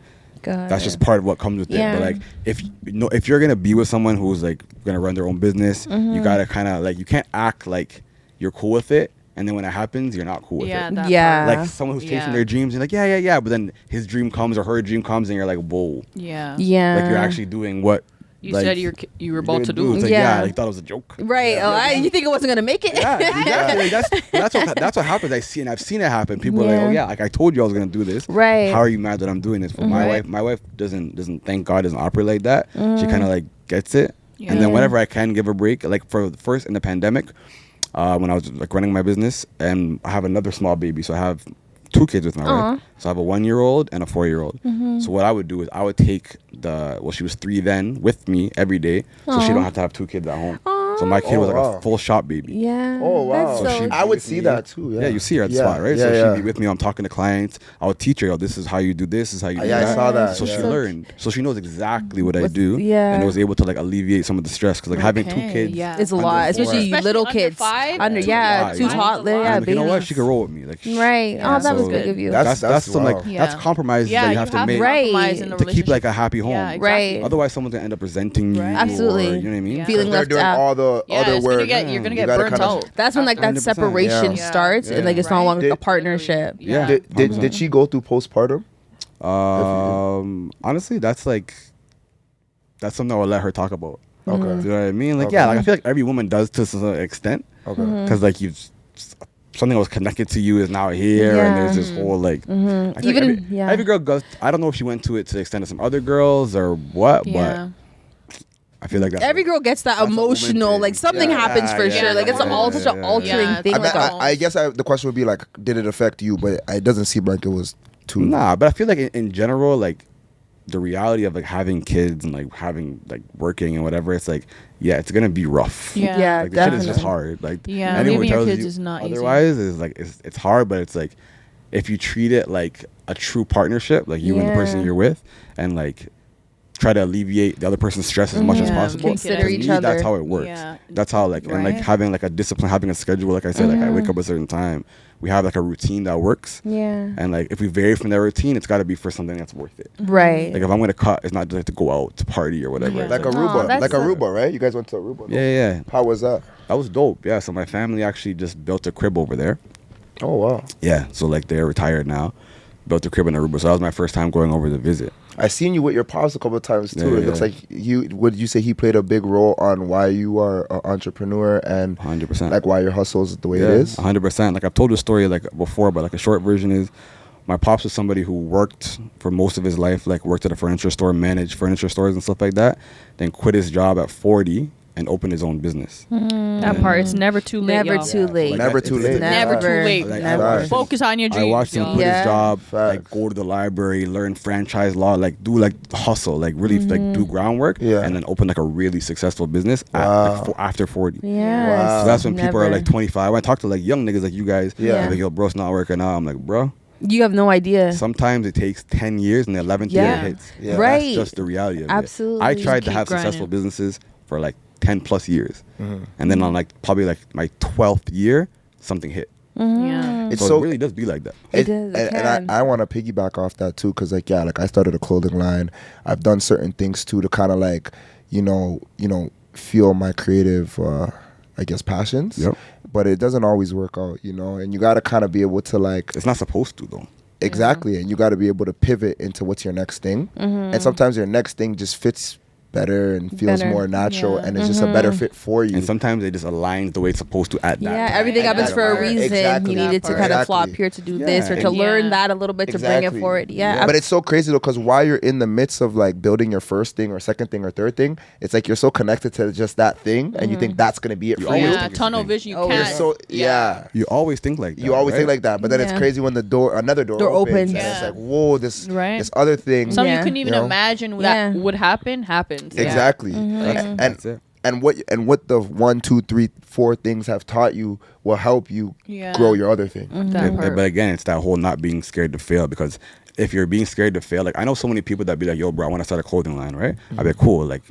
That's just part of what comes with Yeah. it. But like if you're gonna be with someone who's like gonna run their own business, you gotta kind of like, you can't act like you're cool with it, and then when it happens, you're not cool with Yeah, it. that Yeah. part. Like someone who's chasing Yeah. their dreams, you're like, yeah, but then his dream comes or her dream comes, and you're like, whoa, Yeah. Yeah. like you're actually doing what You like, said you were about to gonna do. It's like, Yeah. yeah, like, thought it was a joke. Right. You think it wasn't gonna make it? Yeah, exactly. Like, that's what happens. I've seen it happen. People are like, Yeah. oh yeah, like I told you I was gonna do this. Right. How are you mad that I'm doing this? But my wife doesn't thank God doesn't operate like that. She kind of like gets it, and then Yeah. whenever I can give a break, like for the first in the pandemic, when I was like running my business, and I have another small baby, so I have 2 kids with my wife. So I have a 1-year-old and a 4-year-old. So what I would do is I would take she was 3 then with me every day, so she don't have to have 2 kids at home. So my kid was like wow. a full shop baby. Yeah. Oh wow. That's So so she- I would see that too. Yeah. Yeah, you see her at the spot, right? So she'd be with me. I'm talking to clients. I would teach her, yo, this is how you do this. Is how you do Yeah, I that. saw that, So she yeah. learned. So she knows exactly what I do. yeah. And it was able to like alleviate some of the stress because like having 2 Okay, kids. yeah. It's a Under lot, 4. especially Especially little under kids. 5? Under It's a yeah, lot, 2 you know? toddler, yeah, And, like, you know what? babies. She could roll with me. Like Right. Yeah. Oh, that was So good of you. That's some wow. like that's compromises Yeah, that you have to make Right. compromise in a to keep like relationship. a happy home. Yeah, exactly. Right. Otherwise, someone's gonna end up resenting you. Right. or, Absolutely. you know what I mean? Yeah. Feeling They're left doing out. all the Yeah, other it's work. you're gonna You get gotta burnt kinda- out. That's when like that 100%. separation Yeah. starts, and like it's no Right. longer a Did- partnership. Yeah. Did she go through postpartum? Honestly, that's something I would let her talk about. Okay. Do you know what I mean? Like, Okay. yeah, like I feel like every woman does to some extent. Okay. Because like something that was connected to you is now here, and there's this whole like. I feel like Even- yeah. every girl goes. I don't know if she went to it to the extent of some other girls or what, Yeah. but I feel like that's Every girl gets that that's a woman emotional, thing. like something Yeah. happens for Yeah, sure. Like it's yeah, all yeah, such an yeah, altering yeah. thing. I, Like I guess the question would be like, did it affect you? But it doesn't seem like it was too. Nah, but I feel like in general, like the reality of like having kids and like having like working and whatever, it's like, yeah, it's gonna be rough. Yeah. Yeah, Like the shit is just definitely. hard. Like Yeah, anyone leaving your tells kids you is not easy. otherwise is like it's hard, but it's like if you treat it like a true partnership, like you and the person Yeah. you're with, and like try to alleviate the other person's stress as much as Yeah, possible. consider To each me, other. That's how it works. Yeah. That's how like and like Right. having like a discipline, having a schedule. Like I said, like I wake up a certain time. We have like a routine that works. yeah, And like if we vary from that routine, it's got to be for something that's worth it. right. Like if I'm gonna cut, it's not just like to go out to party or whatever. Yeah. It's Like like, Aruba, that's like so- Aruba, right? You guys went to Aruba. yeah. How was that? That was dope. Yeah. So my family actually just built a crib over there. Oh wow. Yeah. So like they're retired now. Built a crib in Aruba. So that was my first time going over to visit. I seen you with your pops a couple of times too. Yeah, It looks yeah. like you. Would you say he played a big role on why you are an entrepreneur and 100%. like why your hustle is the way Yeah, it is? 100%. Like I've told the story like before, but like a short version is, my pops was somebody who worked for most of his life, like worked at a furniture store, managed furniture stores and stuff like that. Then quit his job at 40 and opened his own business. That part, it's never too late. Never y'all. too late. Like, Never it's- too it's- late. Never too Never. late. Like, Never. Facts. Focus on your I dreams. watched him y'all. quit Yeah. his job, like Facts. go to the library, learn franchise law, like do like hustle, like really like do groundwork, Yeah. and then open like a really successful business Wow. after 40. Yes. Wow. So that's when people are Never. like 25. When I talk to like young niggas like you guys, Yeah. they're like, yo, bro, it's not working out. I'm like, bro, You have no idea. sometimes it takes 10 years and the 11th year Yeah. hits. Yeah. Right. That's just the reality of Absolutely. it. I tried to Keep have grinding. successful businesses for like 10 plus years. Mm-hmm. And then on like probably like my 12th year, something hit. Yeah. It's So, so it really does be like that. It does, it and can. I want to piggyback off that too, because like like I started a clothing line. I've done certain things too to kind of like you know fuel my creative I guess passions. Yep. But it doesn't always work out, and you got to kind of be able to like It's not supposed to though. exactly, and you got to be able to pivot into what's your next thing. And sometimes your next thing just fits better and feels Better. more natural, Yeah. and it's just a better fit for you. And sometimes it just aligns the way it's supposed to at that Yeah, time. everything At happens that for a part. reason. Exactly. You needed to That kind of part. flop Exactly. here to do Yeah. this or to Yeah. learn that a little bit to bring it Exactly. forward. Yeah. But it's so crazy though, because while you're in the midst of like building your first thing or second thing or third thing, it's like you're so connected to just that thing, and you think that's gonna be it You for always you. Yeah, think it's tunnel the thing. vision. You Oh, You're can't. so yeah. You always think like that. You always right? think like that, but then it's Yeah. crazy when another door Door opens, opens. and it's Yeah. like, whoa, this Right. this other thing. Something Yeah. you couldn't even You know? imagine Yeah. that would happens. Yeah. Exactly. Mm-hmm. And That's it. and what the 1, 2, 3, 4 things have taught you will help you Yeah. grow your other thing. That part. But again, it's that whole not being scared to fail, because if you're being scared to fail, like I know so many people that be like, yo, bro, I want to start a clothing line, right? I'd be like, cool, like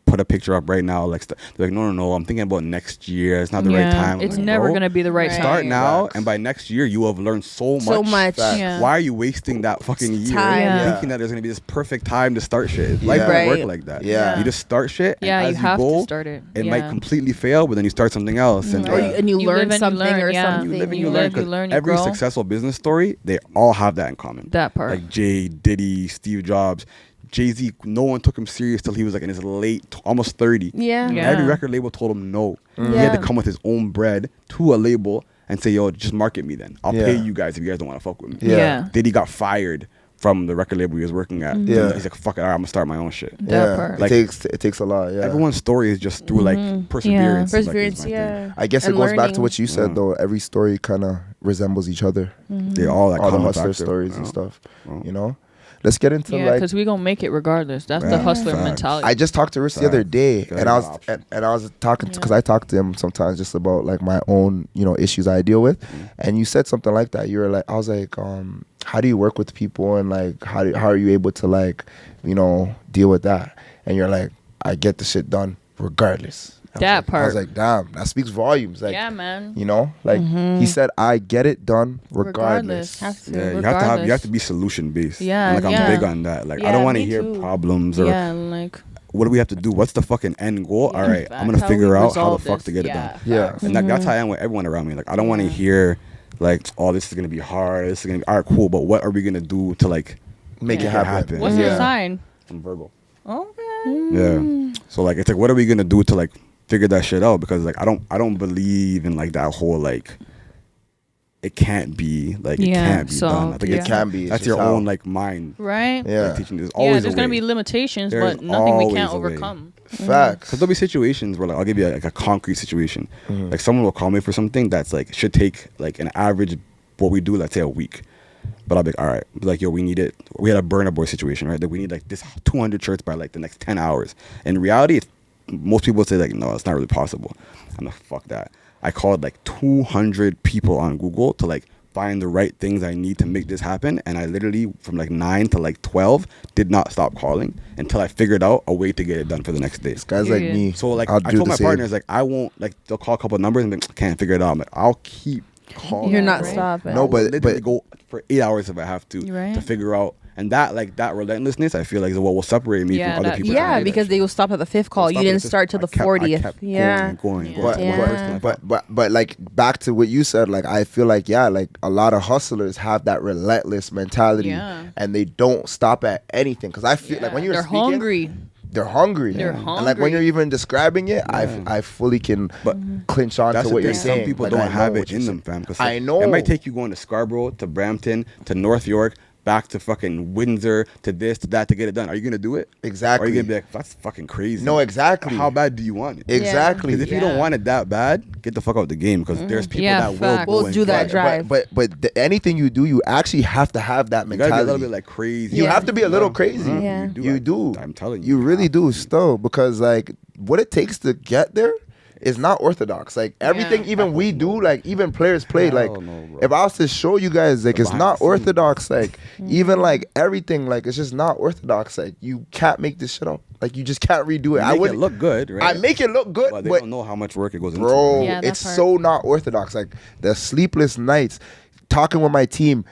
put a picture up right now. Like they're like, no, I'm thinking about next year. It's not the right time. I'm It's like, never bro, gonna be the right Right. time. start now, Facts. and by next year you will have learned so much. So much. Facts. Yeah. Why are you wasting that fucking year time. Yeah. thinking that there's gonna be this perfect time to start shit? Life Yeah. doesn't work Right. like that. Yeah. You just start shit. And Yeah, as you have to go, start it. It Yeah. might completely fail, but then you start something else, and Or and you You learn live and you something learn, or yeah. something. you live and You you live, learn. you 'Cause learn, you every grow. successful business story, they all have that in common. That part. Like Jay, Diddy, Steve Jobs, Jay-Z, no one took him serious till he was like in his late, almost 30. Yeah. Yeah. Every record label told him no. He had Yeah. to come with his own bread to a label and say, yo, just market me then. I'll Yeah. pay you guys if you guys don't want to fuck with me. Yeah. Yeah. Diddy got fired from the record label he was working at. Yeah. He's like, fuck it, all right, I'm going to start my own shit. That Yeah, part. Like- it takes a lot. Yeah, Everyone's story is just through like perseverance. is, like, is Perseverance, my thing. yeah. I guess And it goes back to learning. what you said though. Every story kind of resembles each other. They're all like All the common hustler factor, stories you and know? stuff. Well. You know, let's get into Yeah, like. because we gonna make it regardless. That's the Yeah. hustler Facts. mentality. I just talked to Rich the other Facts. day, Gotta and I have was options. and I was talking because I talk to him sometimes just about like my own issues I deal with, and you said something like that. You were like, I was like, how do you work with people, and like how are you able to like deal with that? And you're like, I get the shit done regardless. I was That like- I was part. like, damn, that speaks volumes. Like, yeah, man. like he said, I get it done regardless. Have to. Yeah, you regardless. have to be solution based. Yeah, And, like yeah. I'm big on that. Like I Yeah, don't want to me hear too. problems or Yeah, like what do we have to do? What's the fucking end goal? Yeah, All right, I'm gonna how figure we out how the resolve fuck this. to get it Yeah, done. Yeah. facts. And that's how I am with everyone around me. Like I don't want to hear like, oh, this is gonna be hard. This is gonna be all right, cool. But what are we gonna do to like Make Yeah. it happen. What's yeah. your sign? I'm Virgo? Okay. Yeah. So like it's like what are we gonna do to like figure that shit out? Because like I don't believe in like that whole like it can't be like it Yeah, can't be so, done. I think yeah. It can be. it's that's just your how. own like mind. Right. Yeah. Like, teaching. There's Yeah, always there's a gonna way. be limitations, There's but nothing we can't always a way. overcome. Facts. Because there'll be situations where like I'll give you like a concrete situation. Mm-hmm. Like someone will call me for something that's like should take like an average what we do, let's say a week. But I'll be like, all right, be like, yo, we need it. We had a Burna Boy situation, right? That we need like this 200 shirts by like the next 10 hours. In reality, most people say like, no, it's not really possible. I'm like, fuck that. I called like 200 people on Google to like find the right things I need to make this happen. And I literally from like 9 to like 12 did not stop calling until I figured out a way to get it done for the next day. Guys like Period. me. So like I'll I do told the my same. partners like I won't like they'll call a couple of numbers and be like, can't figure it out. I'm like I'll keep calling. You're not Right. stopping. No, I'll but- literally go for 8 hours if I have to Right. to figure out And that like that relentlessness, I feel like is what will separate me Yeah, from other that- people. Yeah, trying to do that because shit. they will stop at the 5th call. You Stop at didn't the start till fifth- the I 40th. kept Yeah. going. Yeah. But, Yeah. but like back to what you said, like I feel like like a lot of hustlers have that relentless mentality, Yeah. and they don't stop at anything. Because I feel like when you're they're speaking, hungry. they're hungry. They're And like when hungry. you're even describing it, Yeah. I fully can But clinch on That's to the what thing. you're saying. Some people Like, I don't know have what it you're in saying. them, fam. 'Cause, I know. It might take you going to Scarborough, to Brampton, to North York, back to fucking Windsor, to this, to that, to get it done. Are you gonna do it? Exactly. Or are you gonna be like, that's fucking crazy? No, exactly. How bad do you want it? Exactly. Because if you don't Yeah. want it that bad, get the fuck out of the game. Because there's people Yeah, that will facts. go We'll and do that get it. drive. But anything you do, you actually have to have that You gotta mentality. be a little bit like crazy. You Yeah. have to be a little crazy. Yeah. You do. I'm telling you. You really have do to. still, because like what it takes to get there is not orthodox. Like everything, Yeah. even we do, like even players play. Like Hell no, bro. if I was to show you guys, like The it's behind not the scenes. orthodox. Like even like everything, like it's just not orthodox. Like you can't make this shit up. Like you just can't redo it. You I make would it look good, right? I make it look good, but they but don't know how much work it goes into. bro, Yeah, that it's part. so not orthodox. Like the sleepless nights, talking with my team,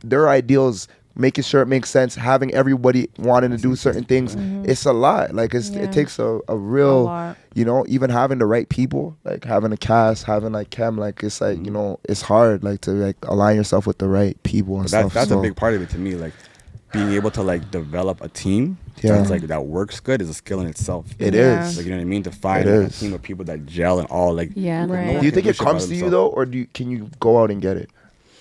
their ideals, making sure it makes sense, having everybody wanting to do certain things. It's a lot. Like Yeah. it takes a A real, lot. you know, even having the right people, like having a cast, having like Chem, like it's like, you know, it's hard like to like align yourself with the right people and stuff. That's So, a big part of it to me. Like being able to like develop a team Yeah. that's like that works good is a skill in itself. It Yeah. is. Like, you know what I mean? To find It like, a is. team of people that gel and all like. Yeah. no Right. one Do you can think do it shit by comes to you themselves. though, or can you go out and get it?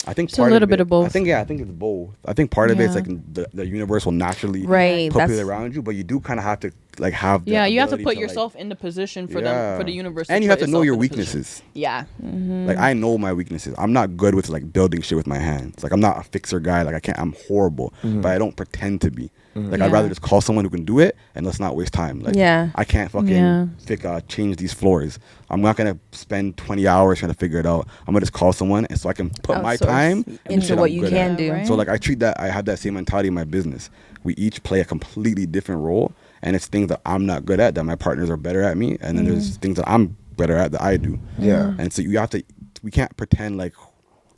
I think It's a part little of bit it, of both. I think I think it's both. I think part of it is Yeah. like the universe will naturally Right, put that's- people around you, but you do kind of have to like have. The Yeah, you have to ability put like- yourself in the position for Yeah. them, for the universe. and you have put to know itself your in the position. weaknesses. Yeah. Like I know my weaknesses. I'm not good with like building shit with my hands. Like I'm not a fixer guy. Like I can't. I'm horrible, but I don't pretend to be. Like I'd Yeah. rather just call someone who can do it and let's not waste time. Like Yeah. I can't fucking Yeah. change these floors. I'm not gonna spend 20 hours trying to figure it out. I'm gonna just call someone and so I can put my Outsource time into into shit what I'm you good can at. do. Right. So like I treat that. I have that same mentality in my business. We each play a completely different role, and it's things that I'm not good at that my partners are better at me, and then there's things that I'm better at that I do. Yeah. And so you have to. We can't pretend like.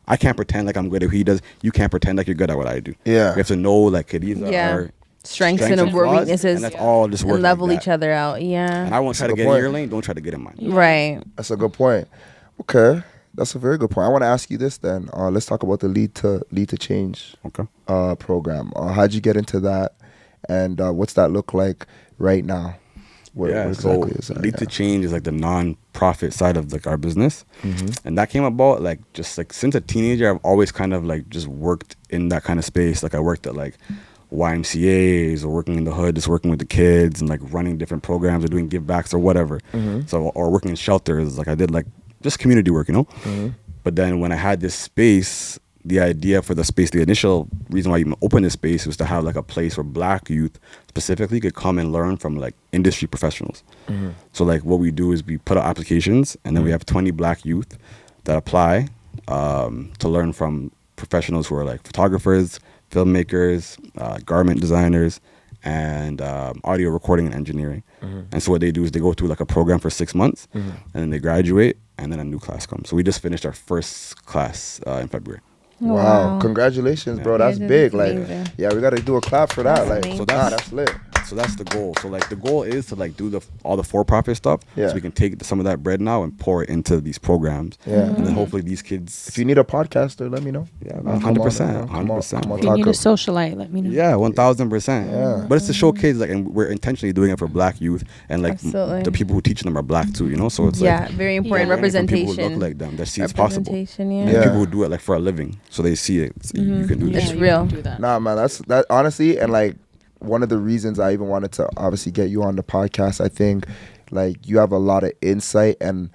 I can't pretend like I'm good at what he does. You can't pretend like you're good at what I do. Yeah. We have to know like these are Yeah. our Strengths and flaws, weaknesses. and that's all just work And level like each that. other out. Yeah. And I won't try to That's a get good in your point. lane. Don't try to get in mine. Right. That's a good point. Okay, that's a very good point. I want to ask you this then. Let's talk about the Lead to Change Okay. program. How'd you get into that, and what's that look like right now? What So is that? Lead to Change is like the non-profit side of like our business, Mm-hmm. and that came about like just like since a teenager. I've always kind of like just worked in that kind of space. Like I worked at like YMCA's or working in the hood, just working with the kids and like running different programs or doing give backs or whatever. Mm-hmm. So or working in shelters. Like I did like just community work, you know. Mm-hmm. But then when I had this space, the idea for the space, the initial reason why I even opened this space was to have like a place where Black youth specifically could come and learn from like industry professionals. So like what we do is we put out applications and then we have 20 Black youth that apply to learn from professionals who are like photographers, filmmakers, garment designers, and audio recording and engineering. And so what they do is they go through like a program for 6 months and then they graduate and then a new class comes. So we just finished our first class in February. Wow. Congratulations, bro. That's Yeah, big. that's Like, amazing. yeah, we got to do a clap for that. That's Like, amazing. So that's lit. So that's the goal. So like the goal is to like do all the for-profit stuff, Yeah. so we can take some of that bread now and pour it into these programs. Yeah. And then hopefully these kids. If you need a podcaster, let me know. Yeah, I'll come on, 100%, man. Come on, 100%. come on, If you talk need a up. socialite, let me know. Yeah, 1000%. Yeah. But it's to show kids like, and we're intentionally doing it for Black youth and like Absolutely. the people who teach them are Black too. You know, so it's Yeah. like Very important. Yeah. learning from people who Representation. look like them that see it's possible. Representation, And yeah. Yeah. people who do it like for a living, so they see it. So you can do Yeah, this. It's shit. you real. can do that. Nah, man, that honestly, and like one of the reasons I even wanted to obviously get you on the podcast, I think like you have a lot of insight, and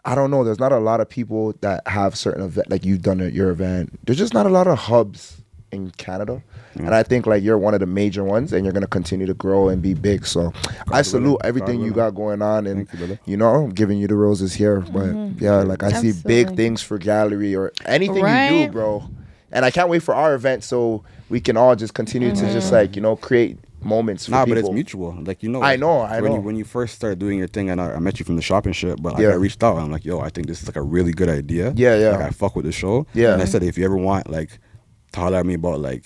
I don't know, there's not a lot of people that have certain event like you've done at your event. There's just not a lot of hubs in Canada. And I think like you're one of the major ones and you're gonna continue to grow and be big. So I salute willing. everything God you willing. got going on, and Thank you, brother. you know, I'm giving you the roses here. But yeah, like I see big Absolutely. things for gallery or anything you do, Right. bro. And I can't wait for our event so we can all just continue to just like, you know, create moments for Nah, people. but it's mutual. Like you know, I know, I when know. when you first started doing your thing, and I met you from the shop and shit. But like, Yeah. I reached out and I'm like, yo, I think this is like a really good idea. Yeah, yeah. Like I fuck with the show. Yeah. And I said, if you ever want like to holler at me about like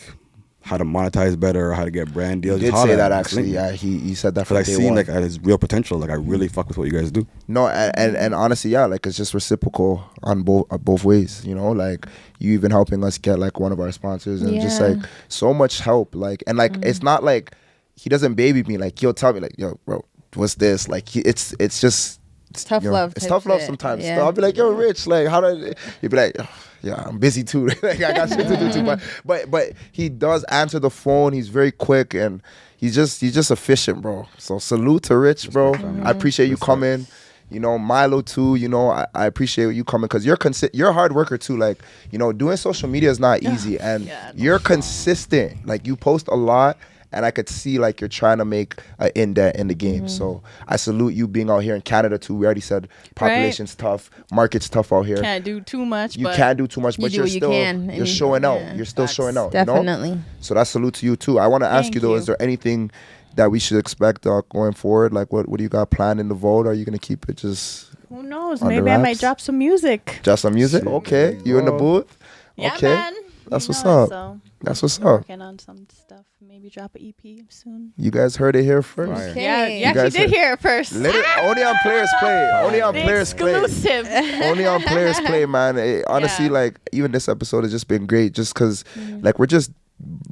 how to monetize better or how to get brand deals. He did just say holler that at me. actually. Yeah, he said that Because I from day seen one. like his real potential. Like I really fuck with what you guys do. No, and honestly, yeah, like it's just reciprocal on both ways. You know, like you even helping us get like one of our sponsors, and just Yeah. like so much help. Like and like it's not like he doesn't baby me. Like he'll tell me like, yo, bro, what's this? Like it's just. It's tough love It's type tough love shit. sometimes. Yeah. So I'll be like, yo, Rich, like, how do I? You'd be like, "Oh, yeah, I'm busy too. Like, I got shit to do too. But he does answer the phone. He's very quick and he's just efficient, bro. So salute to Rich, bro. I appreciate you coming. You know, Milo too. You know, I appreciate you coming because you're a hard worker too. Like, you know, doing social media is not easy, and you're consistent. Like, you post a lot. And I could see like you're trying to make an indent in the game. So I salute you being out here in Canada too. We already said population's tough, market's tough out here. Can't do too much. You but can't do too much, You but do you're what you still can, you're and showing out. yeah. You're still Facts. showing out. You know? Definitely. So that's salute to you too. I want to ask Thank you though, you. is there anything that we should expect going forward? Like what do you got planned in the Vault? Are you gonna keep it just Who knows? On the Maybe I might wraps? drop some music. just some music? Okay, you in the booth? Yeah, Okay. man. That's You what's know it, up. So That's what's up. working on some stuff. Maybe drop an EP soon. You guys heard it here first. Fire. Okay. Yeah, You you actually guys did heard- hear it first. Only on Players Play. Only on The Players Play. exclusive. Only on Players Play, man. Honestly, Yeah. like even this episode has just been great, just because like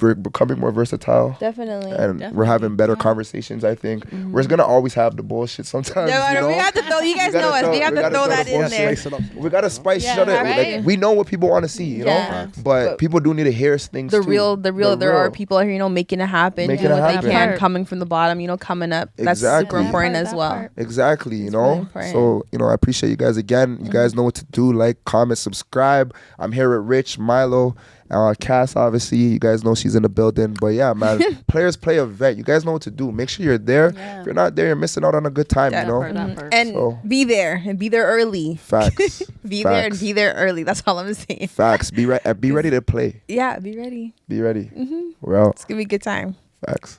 we're becoming more versatile. Definitely. And we're having better conversations. I think we're gonna always have the bullshit sometimes. Yeah, you know? we have to throw. You guys gotta know us. throw- We have we to gotta throw throw that the in bullshit. there. We gotta spice Yeah, each other. right? Like we know what people want to see, you Yeah. know. But people do need to hear things. The too. real. There are people out here, making it happen, Making doing it what happen. they can, Part. coming from the bottom, coming up. That's Exactly. super important That as well. part. Exactly, you It's know. really important. So, I appreciate you guys again. You guys know what to do. Like, comment, subscribe. I'm here with Rich, Milo, Cass, obviously. You guys know she's in the building. But yeah, man, Players Play event. You guys know what to do. Make sure you're there. Yeah. If you're not there, you're missing out on a good time, That you know. part, that part. And So- be there early. Facts. Be there and Facts. be there early. That's all I'm saying. Facts. Be ready to play. Yeah, be ready. Be ready. Well, It's gonna be a good time. facts.